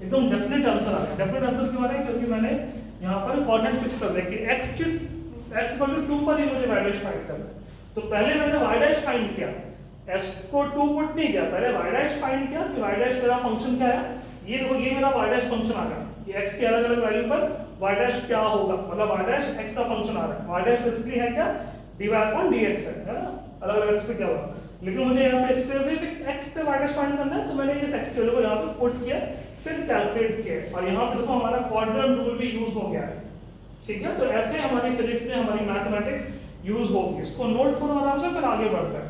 एकदम डेफिनेट आंसर आ रहा है। डेफिनेट आंसर क्यों आ रहा है, क्योंकि मैंने यहाँ पर कोऑर्डिनेट फिक्स कर दिया कि x = 2 पर ही मुझे y डैश फाइंड करना है। तो पहले मैंने y डैश फाइंड किया, x को 2 पुट नहीं किया, पहले y डैश फाइंड किया कि y डैश मेरा फंक्शन क्या है। ये देखो, ये मेरा y डैश फंक्शन आ गया, ये x की अलग अलग वैल्यू पर y डैश क्या होगा, मतलब y डैश x का फंक्शन आ रहा है, y डैश बेसिकली है क्या, dy अपॉन dx है ना, अलग अलग x पे क्या होगा, लेकिन मुझे यहाँ पे स्पेसिफिक x पे y डैश फाइंड करना है, तो मैंने इस x की वैल्यू को यहाँ पे पुट किया, फिर कैलकुलेट किया, और यहाँ पे देखो हमारा क्वाड्रेंट रूल भी यूज हो गया है, ठीक है। तो ऐसे हमारी फिजिक्स में हमारी मैथमेटिक्स यूज होगी, इसको नोट करो आराम से, फिर आगे बढ़ते हैं।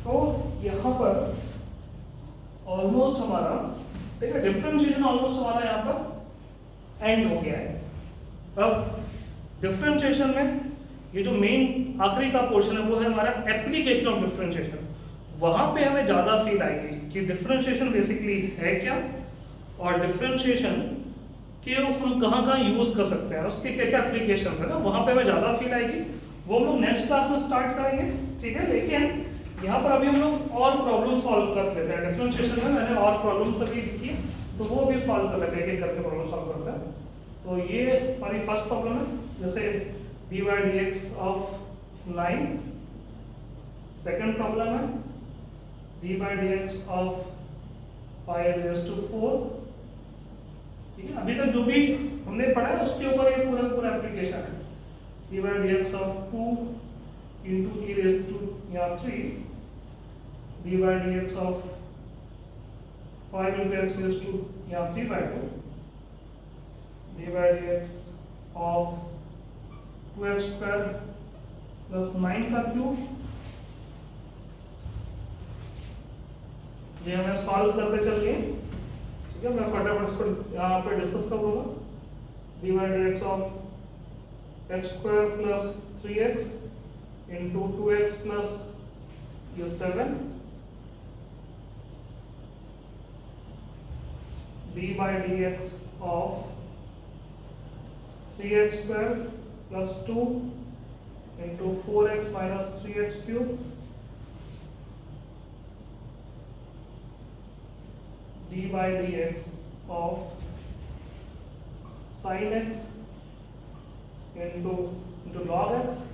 तो यहाँ पर ऑलमोस्ट हमारा, ठीक है, डिफरेंशिएशन ऑलमोस्ट हमारा यहाँ पर एंड हो गया है। अब डिफरेंशिएशन में ये जो मेन आखिरी का पोर्शन है वो है हमारा एप्लीकेशन ऑफ डिफरेंशिएशन। वहां पे हमें ज्यादा फील आएगी कि डिफरेंशिएशन बेसिकली है क्या, और डिफरेंशिएशन के हम कहाँ कहाँ यूज कर सकते हैं, उसके क्या क्या एप्लीकेशन है ना, वहां पे हमें ज्यादा फील आएगी, वो हम लोग नेक्स्ट क्लास में स्टार्ट करेंगे, ठीक है। लेकिन यहाँ पर अभी हम लोग और प्रॉब्लम सॉल्व कर लेते हैं। डिफरेंशिएशन में मैंने और प्रॉब्लम्स अभी लिखी है, तो वो भी सॉल्व कर लेते हैं, एक एक करके प्रॉब्लम सॉल्व करते हैं। तो ये हमारी फर्स्ट प्रॉब्लम है, जैसे dy dx of line. Second problem है dy dx of pi raised to 4, ठीक है। अभी तक जो भी हमने पढ़ा है उसके ऊपर ये पूरा पूरा एप्लीकेशन है। dy dx of 2 into e raised to 3, dy dx of 5 into x raised to 3/2, dy dx of 2x square plus 9 का क्यूब। ये हमें सॉल्व करते चलिए, ठीक है। मैं फटाफट इसको यहाँ पे डिस्कस करूँगा। dy dx of x square plus 3x into 2x plus 7, d by dx of 3x square plus 2 into 4x minus 3x cube, d by dx of sin x into log x,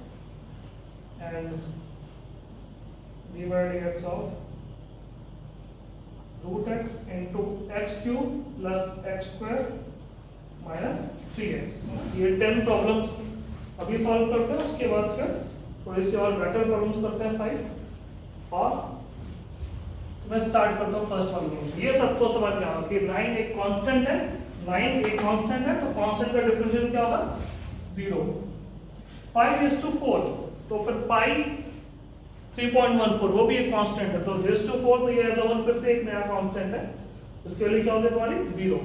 and d by dx of root x into x cube plus x square minus 3x। ये 10 problems अभी solve करते हैं, उसके बाद फिर थोड़ी सी और better problems करते हैं 5। और मैं स्टार्ट करता हूँ फर्स्ट प्रॉब्लम से। ये सबको समझ में आओ कि लाइन एक कांस्टेंट है, लाइन एक कांस्टेंट है, तो कांस्टेंट का डिफरेंशियल क्या होगा, 0। पाई रेज़ टू 4, तो फिर पाई 3.14 वो भी एक कांस्टेंट है, तो रेज़ टू 4 तो ये एज अ 1 फिर से एक नया कांस्टेंट है, इसके वैल्यू क्या होगी तुम्हारी 0।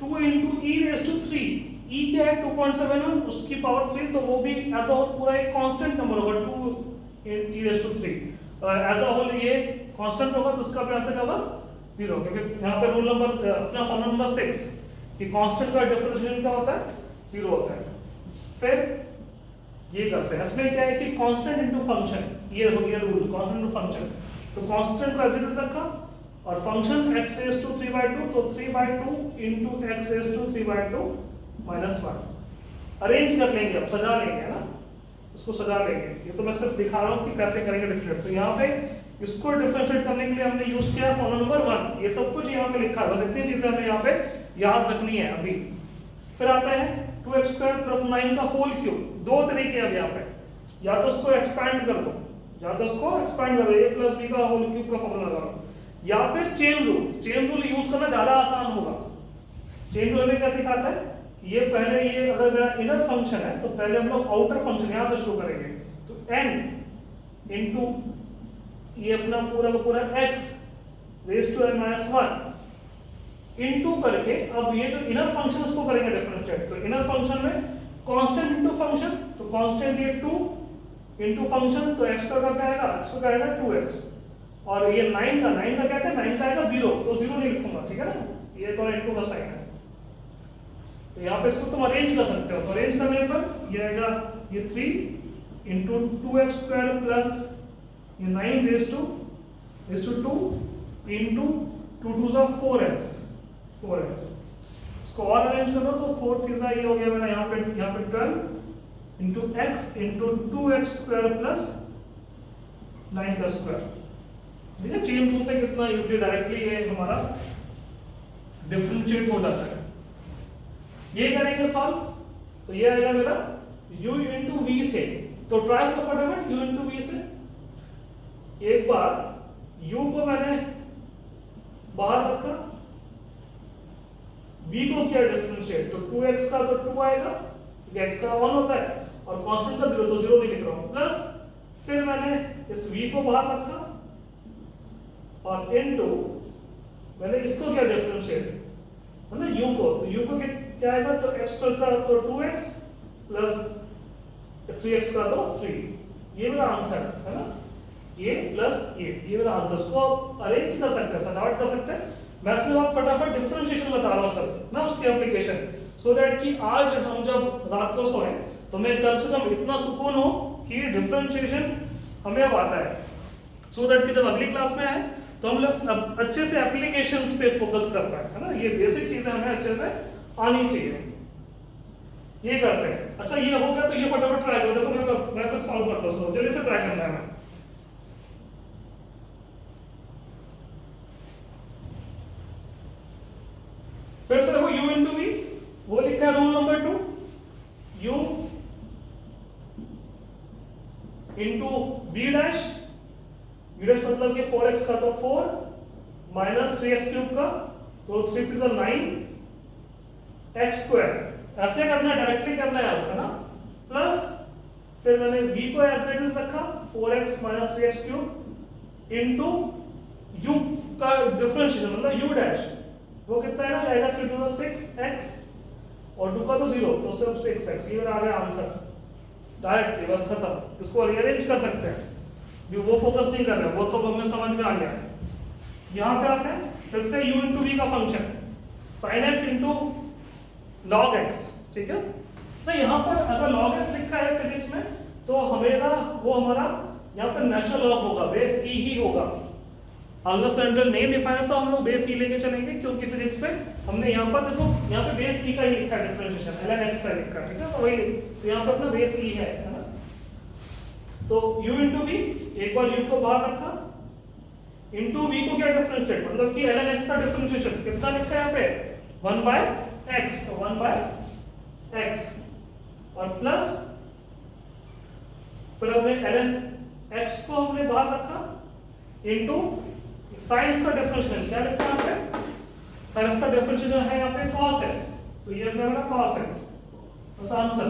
2 into e raised to 3, e क्या है 2.71, उसकी पावर 3, तो वो भी एज अ होल पूरा एक कांस्टेंट नंबर होगा, 2 e raised to 3 as a whole ये कांस्टेंट होगा, तो उसका भी आंसर क्या होगा 0, क्योंकि यहाँ पे रूल नंबर अपना फॉर्मूला नंबर 6 कि कांस्टेंट का डिफरेंशियल क्या होता है 0 होता है। फिर ये करते हैं, इसमें क्या है कि कांस्टेंट इनटू फंक्शन, ये हो गया रूल, कांस्टेंट इनटू फंक्शन। तो कांस्टेंट को ऐसे लिख रखा और फंक्शन x raised to 3/2, तो 3/2 into x raised to 3/2 minus 1 arrange कर लेंगे, अब सजा लेंगे है ना, इसको सजा लेंगे। ये तो मैं सिर्फ दिखा रहा हूँ कि कैसे करेंगे डिफरेंशिएट। तो यहाँ पे इसको डिफरेंशिएट करने के लिए हमने यूज किया फॉर्मूला नंबर 1, ये सब कुछ यहाँ पे लिखा है, बस इतनी चीजें हमें यहाँ पे याद रखनी है अभी। फिर आता है 2x square plus 9 का होल क्यूब। दो तरीके हैं यहाँ पे, या तो इसको एक्सपैंड कर दो, या तो इसको एक्सपैंड कर दो, a plus b का होल क्यूब का फॉर्मूला लगा लो, या फिर chain rule. Chain rule use करना ज्यादा आसान होगा। चेन रूल में क्या सिखाता है, ये पहले ये अगर मेरा इनर फंक्शन है तो पहले हम लोग आउटर फंक्शन यहां से शुरू करेंगे, तो n इनटू ये अपना पूरा का पूरा x raise to n minus 1 into करके अब ये जो इनर फंक्शन उसको करेंगे डिफरेंशिएट। तो इनर फंक्शन में कांस्टेंट इनटू फंक्शन, तो कांस्टेंट ये 2 इनटू फंक्शन, तो x का क्या आएगा, x का आएगा 2x, और ये 9 का क्या है, 9 का आएगा 0, तो 0 नहीं लिखूंगा, ठीक है ना, ये तो इनटू का साइन है। तो यहाँ पे इसको तुम अरेंज कर सकते हो, तो अरेंज करने पर ये आएगा ये 3 इंटू 2x स्क्वायर प्लस ये 9 रेज टू 2 इंटू 2 2 सा 4x। इसको और अरेंज करो तो 4 3 ये हो गया मेरा यहाँ पे 12 into x into 2x square plus 9 का स्क्वायर। ठीक है, चेन रूल से कितना इजीली डायरेक्टली ये हमारा डिफरेंशिएट हो जाता है। ये करेंगे सॉल्व, तो ये आएगा मेरा u इंटू वी से, तो ट्राई को फटाफट u इंटू वी से। एक बार u को मैंने बाहर रखा, v को किया डिफरेंशिएट, तो 2x का तो 2 आएगा, x का 1 होता है, और कांस्टेंट का 0 तो 0 नहीं लिख रहा हूं, प्लस फिर मैंने इस v को बाहर रखा और इनटू मैंने इसको किया डिफरेंशिएट, है ना, u को, तो u को क्या आएगा, तो x का तो 2x प्लस 3x का तो 3, ये मेरा आंसर है ना, ये प्लस ये मेरा आंसर। इसको आप अरेंज कर सकते हैं, सजावट कर सकते हैं, वैसे मैं आप फटाफट डिफरेंशिएशन बता रहा हूँ सर ना, उसकी एप्लीकेशन, सो दैट कि आज हम जब रात को सोए तो मैं कम से कम इतना सुकून हो कि डिफरेंशिएशन हमें अब आता है, सो दैट कि जब अगली क्लास में आए तो हम लोग अच्छे से एप्लीकेशंस पे फोकस कर पाए, है ना, ये बेसिक चीजें हमें अच्छे से आनी चाहिए। ये करते हैं। अच्छा ये हो गया, तो ये फटाफट ट्राई करो, देखो मैं फिर सॉल्व करता हूँ, जल्दी से ट्राई करना है हमें। फिर से देखो u इंटू वी, वो लिखा है rule number 2, u into v dash, मतलब कि 4x का तो 4 माइनस 3x क्यूब का, तो 3 3 9 x स्क्वायर, ऐसे करना है, डायरेक्टली करना है आपका ना, प्लस फिर मैंने v को एज इट इज रखा 4x minus 3x cube into u का डिफरेंशिएशन मतलब u डैश, वो कितना है ना, आएगा 3 2 6x और 2 का तो 0, तो सिर्फ 6x, ये आ गया आंसर डायरेक्टली, बस खत्म। इसको रीअरेंज कर सकते हैं, भी वो फोकस नहीं कर रहे, वो तो हमें समझ में आ गया। यहाँ पे आते हैं फिर से u इंटू वी का function sin x into log x, ठीक है। तो यहाँ पर अगर log x लिखा है फिजिक्स में, तो हमें वो हमारा यहाँ पर नेचुरल लॉग होगा, बेस e ही होगा। अगर सेंट्रल नहीं डिफाइन है तो हम लोग बेस e लेके चलेंगे, क्योंकि फिजिक्स में हमने यहाँ पर देखो यहाँ पे बेस e का ही लिखा है डिफरेंशिएशन, ln x का लिखा है, ठीक है, तो वही, तो यहाँ पर अपना बेस e है ना। तो u इंटू वी, एक बार u को बाहर रखा, इंटू वी को क्या डिफरेंशिएट, मतलब कि ln x का डिफरेंशिएशन कितना लिखा है यहाँ पे 1 बाय x, तो 1 बाय x, और प्लस फिर हमने ln x को हमने बाहर रखा इंटू साइन का डिफरेंशिएशन, क्या लिखा है यहाँ पे, साइन का डिफरेंशिएशन है यहाँ पे cos x, तो ये मेरा cos x, बस आंसर।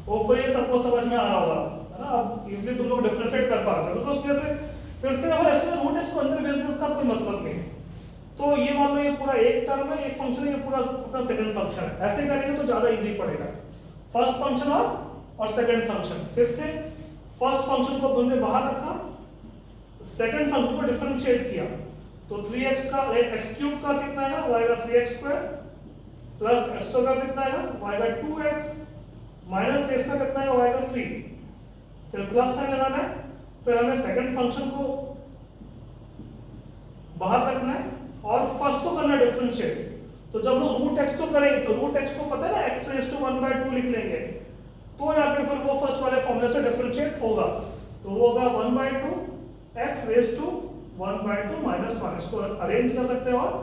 होपफुली ये सबको समझ में आ रहा होगा, है ना, अब इजीली तुम लोग डिफरेंशिएट कर पा रहे हो, बिकॉज़ कैसे फिर से अगर ऐसे रूट x को अंदर भेज दो उसका कोई मतलब नहीं, तो ये मान लो ये पूरा एक टर्म है, एक फंक्शन है, ये पूरा अपना सेकंड फंक्शन है, ऐसे करेंगे तो ज्यादा इजी पड़ेगा। फर्स्ट फंक्शन और सेकंड फंक्शन, फिर से फर्स्ट फंक्शन को हमने बाहर रखा, सेकंड फंक्शन को डिफरेंशिएट किया, तो 3x का x क्यूब का कितना आएगा, वो आएगा 3x स्क्वायर, प्लस x का कितना आएगा, वो आएगा 2x, माइनस 3x का कितना आएगा, वो आएगा 3, फिर प्लस साइन लगाना है, फिर हमें सेकंड फंक्शन को बाहर रखना है और फर्स्ट को करना डिफरेंशिएट। तो जब लोग रूट x को करेंगे तो रूट x को पता है ना, x रेज़ टू 1/2 लिख लेंगे, तो जाके फिर वो फर्स्ट वाले फॉर्मूले से डिफरेंशिएट होगा, तो वो होगा 1/2 x रेज़ टू 1/2 माइनस 1, इसको अरेंज कर सकते हो आप,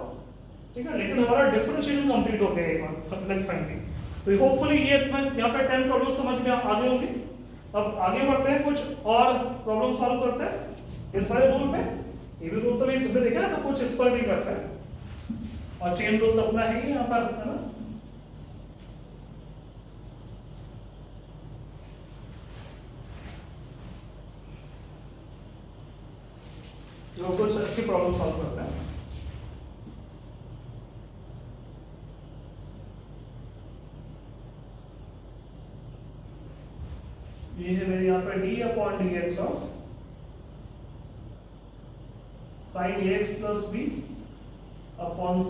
ठीक है, लेकिन हमारा डिफरेंशिएशन कंप्लीट हो गया एक बार लेट फाइंडिंग। तो होपफुली ये यहाँ पे 10 प्रॉब्लम समझ में आ गई होंगी। अब आगे बढ़ते हैं, कुछ और प्रॉब्लम सॉल्व करते हैं इस वाले रूल में। ये भी रूल तो नहीं तुमने देखा ना, तो कुछ इस पर भी करते हैं, और चेन रूल तो अपना है ही यहाँ पर, है ना। जो कुछ अच्छी प्रॉब्लम सॉल्व करते हैं। ये है मेरे यहाँ पे d upon d x of sine a x plus b upon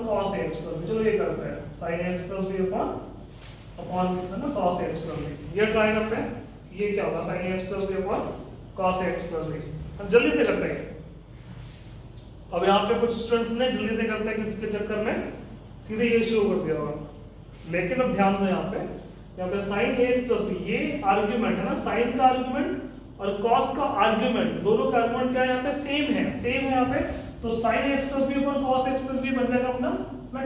cos x plus b. चलो ये करते हैं sine x plus b upon है ना कॉस एक्स प्लस बी। ये ट्राई करते हैं ये क्या होगा sine x plus b upon cos x plus b. हम जल्दी से करते हैं। अब यहाँ पे कुछ स्टूडेंट्स ने जल्दी से करते हैं के चक्कर में सीधे ये शुरू कर दिया होगा, लेकिन अब ध्यान दो यहाँ पे साइन एक्स प्लस बी ये आर्ग्यूमेंट है ना, साइन का आर्ग्यूमेंट और कॉस का आर्ग्यूमेंट, दोनों का आर्ग्यूमेंट क्या है यहाँ पे सेम है यहाँ पे। तो sine x plus b upon cos x plus b बन जाएगा अपना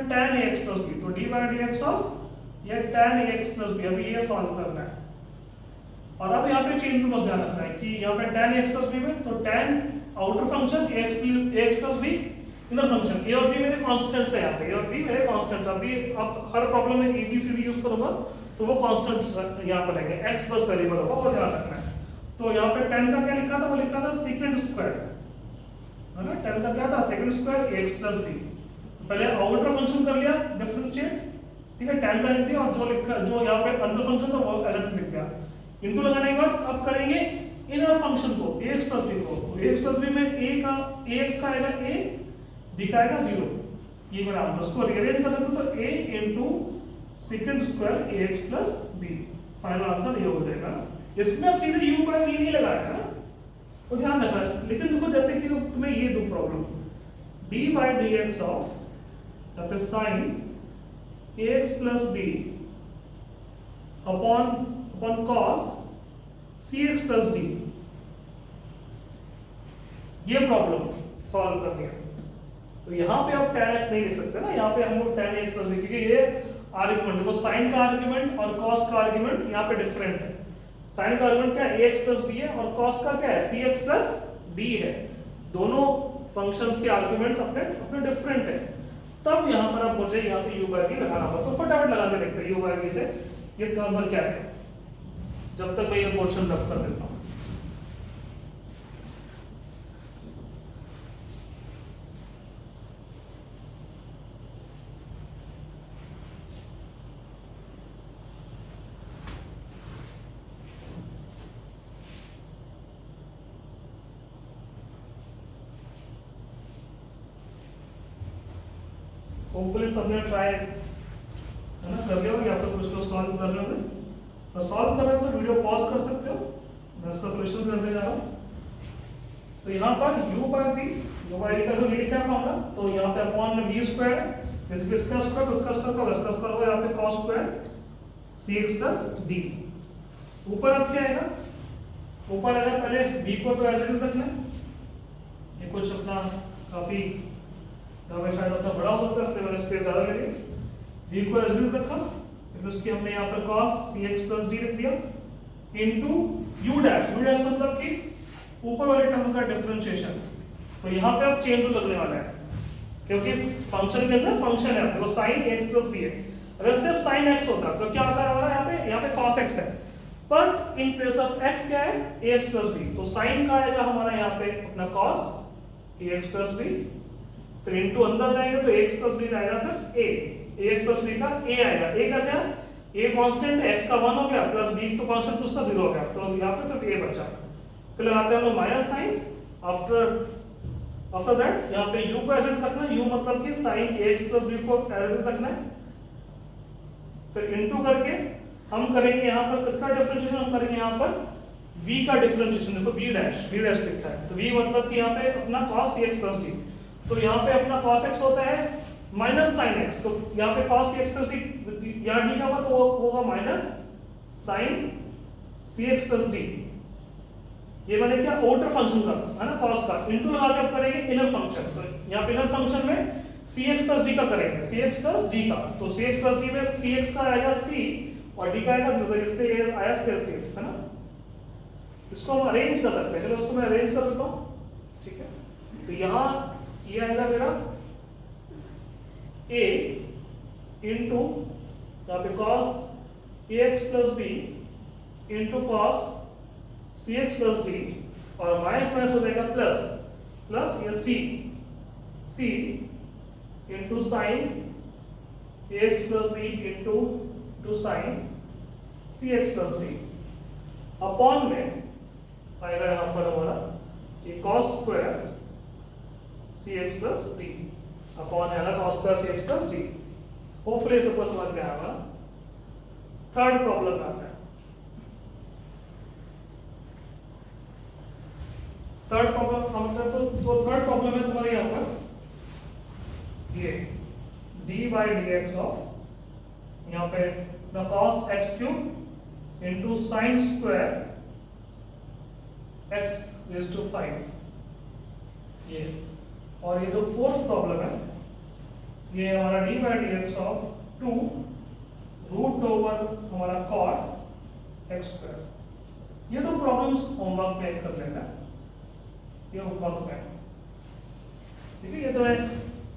tan एक्स प्लस बी। तो d by d x of ये tan एक्स प्लस बी। अभी ये सॉल्व करना है और अब यहाँ पे चेन रूल ध्यान रखना है कि यहाँ पे tan एक्स प्लस बी में तो tan outer function x plus b inner function a और बी मेरे कांस्टेंट्स है यहाँ पे, ए और बी मेरे कांस्टेंट्स। अभी अब हर प्रॉब्लम में एबीसीडी यूज करूंगा तो वो कांस्टेंट्स यहाँ पर रहेंगे, एक्स प्लस वेरिएबल होगा वो ध्यान रखना है। तो यहाँ पे tan का क्या लिखा था, वो लिखा था सेकंड स्क्वायर है ना, tan का क्या था second square x plus b. पहले आउटर फंक्शन कर लिया डिफरेंशिएट, ठीक है, tan का लिख दिया और जो लिखा जो यहाँ पे अंदर फंक्शन था वो अलग से लिख दिया। इनटू लगाने के बाद अब करेंगे इनर फंक्शन को ax प्लस b को। तो ax प्लस b में a का ax का आएगा a, b का आएगा 0। ये मेरा आंसर, इसको रिअरेंज कर सकते हो तो a into second square ax plus b। Final answer ये हो जाएगा। इसमें अब सीधे u पर v नहीं लगाया है ना, तो ध्यान रखना। लेकिन देखो जैसे कि तुम्हें ये दो problem d by dx of या फिर sin ax plus b upon cos cx plus d, ये प्रॉब्लम सॉल्व करनी है। तो यहाँ पे आप tan x नहीं लिख सकते ना, यहाँ पे हम लोग tan x प्लस b, क्योंकि ये आर्गुमेंट देखो साइन का आर्गुमेंट और cos का आर्गुमेंट यहाँ पे डिफरेंट है। साइन का आर्गुमेंट क्या है ax प्लस b है और cos का क्या है cx प्लस d है। दोनों फंक्शंस के आर्गुमेंट्स अपने अपने डिफरेंट है। तब यहाँ पर आप मुझे यहाँ पे u बाय v लगाना होगा। तो फटाफट लगा के देखते हैं u बाय v से इसका आंसर क्या है, जब तक मैं ये पोर्शन रब कर देता हूं। होपफुली सबने ट्राई है ना कर लिया होगा या फिर कुछ लोग सॉल्व कर रहे होंगे। तो सॉल्व कर रहे हो तो वीडियो पॉज कर सकते हो, मैं इसका सॉल्यूशन करने जा रहा हूं। तो यहाँ पर u by v, u by v का जो लिखा है फॉर्मूला, तो यहाँ पे अपॉन v स्क्वायर है, इसका स्क्वायर उसका स्क्वायर का इसका स्क्वायर होगा, यहाँ पे cos square cx plus d। ऊपर अब क्या आएगा, ऊपर आएगा पहले v को तो ऐसे लिख सकते हैं, ये कुछ अपना काफी यहाँ पे शायद अपना बड़ा हो सकता है इसलिए मैंने स्पेस ज्यादा ले ली। v को ऐसे लिख सकता, फिर उसकी हमने यहाँ पर cos cx प्लस d लिख दिया इनटू u डैश मतलब कि ऊपर वाले टर्म का डिफरेंशिएशन। तो यहाँ पे अब चेंज लगने वाला है क्योंकि फंक्शन के अंदर फंक्शन है आपको sin x प्लस b है। अगर सिर्फ sin x होता तो क्या आता है यहाँ पे cos x है, पर इन प्लेस ऑफ x क्या है ax प्लस b। तो sin का आएगा हमारा यहाँ पे अपना cos ax प्लस b, फिर इनटू अंदर जाएंगे तो ax प्लस b आएगा सिर्फ a, ax प्लस b का a आएगा। a कैसे है, a कांस्टेंट है, x का 1 हो गया प्लस b तो कांस्टेंट तो उसका 0 हो गया, तो यहाँ पे सिर्फ a बचा। फिर लगाते हैं हम लोग माइनस साइन, आफ्टर दैट यहाँ पे u को ऐसे लिख सकना है, u मतलब कि sin ax प्लस b को ऐसे लिख सकना है। फिर इनटू करके हम करेंगे यहाँ पर किसका डिफरेंशिएशन, हम करेंगे यहाँ पर v का डिफरेंशिएशन। देखो v डैश लिखा है, तो v मतलब कि यहाँ पे अपना cos cx प्लस d। तो यहाँ पे अपना cos x होता है माइनस sin x, तो यहाँ पे cos cx प्लस d यहाँ d का होगा तो वो होगा minus sin cx plus d। ये मैंने क्या आउटर फंक्शन का है ना cos का, इनटू लगा के अब करेंगे इनर फंक्शन। तो यहाँ पे इनर फंक्शन में cx प्लस d का करेंगे, cx प्लस d का। तो cx प्लस d में cx का आएगा c और d का आएगा 0, तो इसलिए ये आया सेल्सियस है ना। इसको हम अरेंज कर सकते हैं, चलो इसको मैं अरेंज कर देता हूँ, ठीक है। तो यहाँ ये आएगा मेरा a इनटू यहाँ पे cos ax plus b into cos cx plus d और माइनस माइनस हो जाएगा प्लस ये c into sin ax plus b into sin सी एक्स प्लस डी अपॉन में आएगा यहाँ पर हमारा ये कॉस स्क्वायर सी एक्स प्लस डी अपॉन है ना कॉस स्क्वायर सी एक्स प्लस डी। होपफुली सबको समझ में आएगा। थर्ड प्रॉब्लम आता है। थर्ड प्रॉब्लम हम तो थर्ड प्रॉब्लम है तुम्हारे यहाँ पर ये d by d x of यहाँ पे the cos x cube into sine square x raise to 5 ये। और ये जो फोर्थ प्रॉब्लम है ये हमारा d by d x of 2 root over हमारा कॉट एक्स स्क्वायर। ये दो प्रॉब्लम्स होमवर्क में कर लेना, ये होमवर्क में ठीक है। ये तो मैं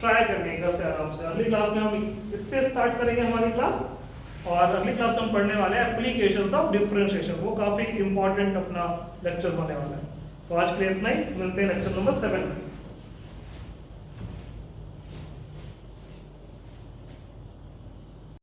ट्राई करने घर से आराम से। अगली क्लास में हम इससे स्टार्ट करेंगे हमारी क्लास, और अगली क्लास में हम पढ़ने वाले हैं एप्लीकेशंस ऑफ डिफरेंशिएशन। वो काफी इंपॉर्टेंट अपना लेक्चर होने वाला है। तो आज के लिए इतना ही, मिलते हैं लेक्चर नंबर 7 में।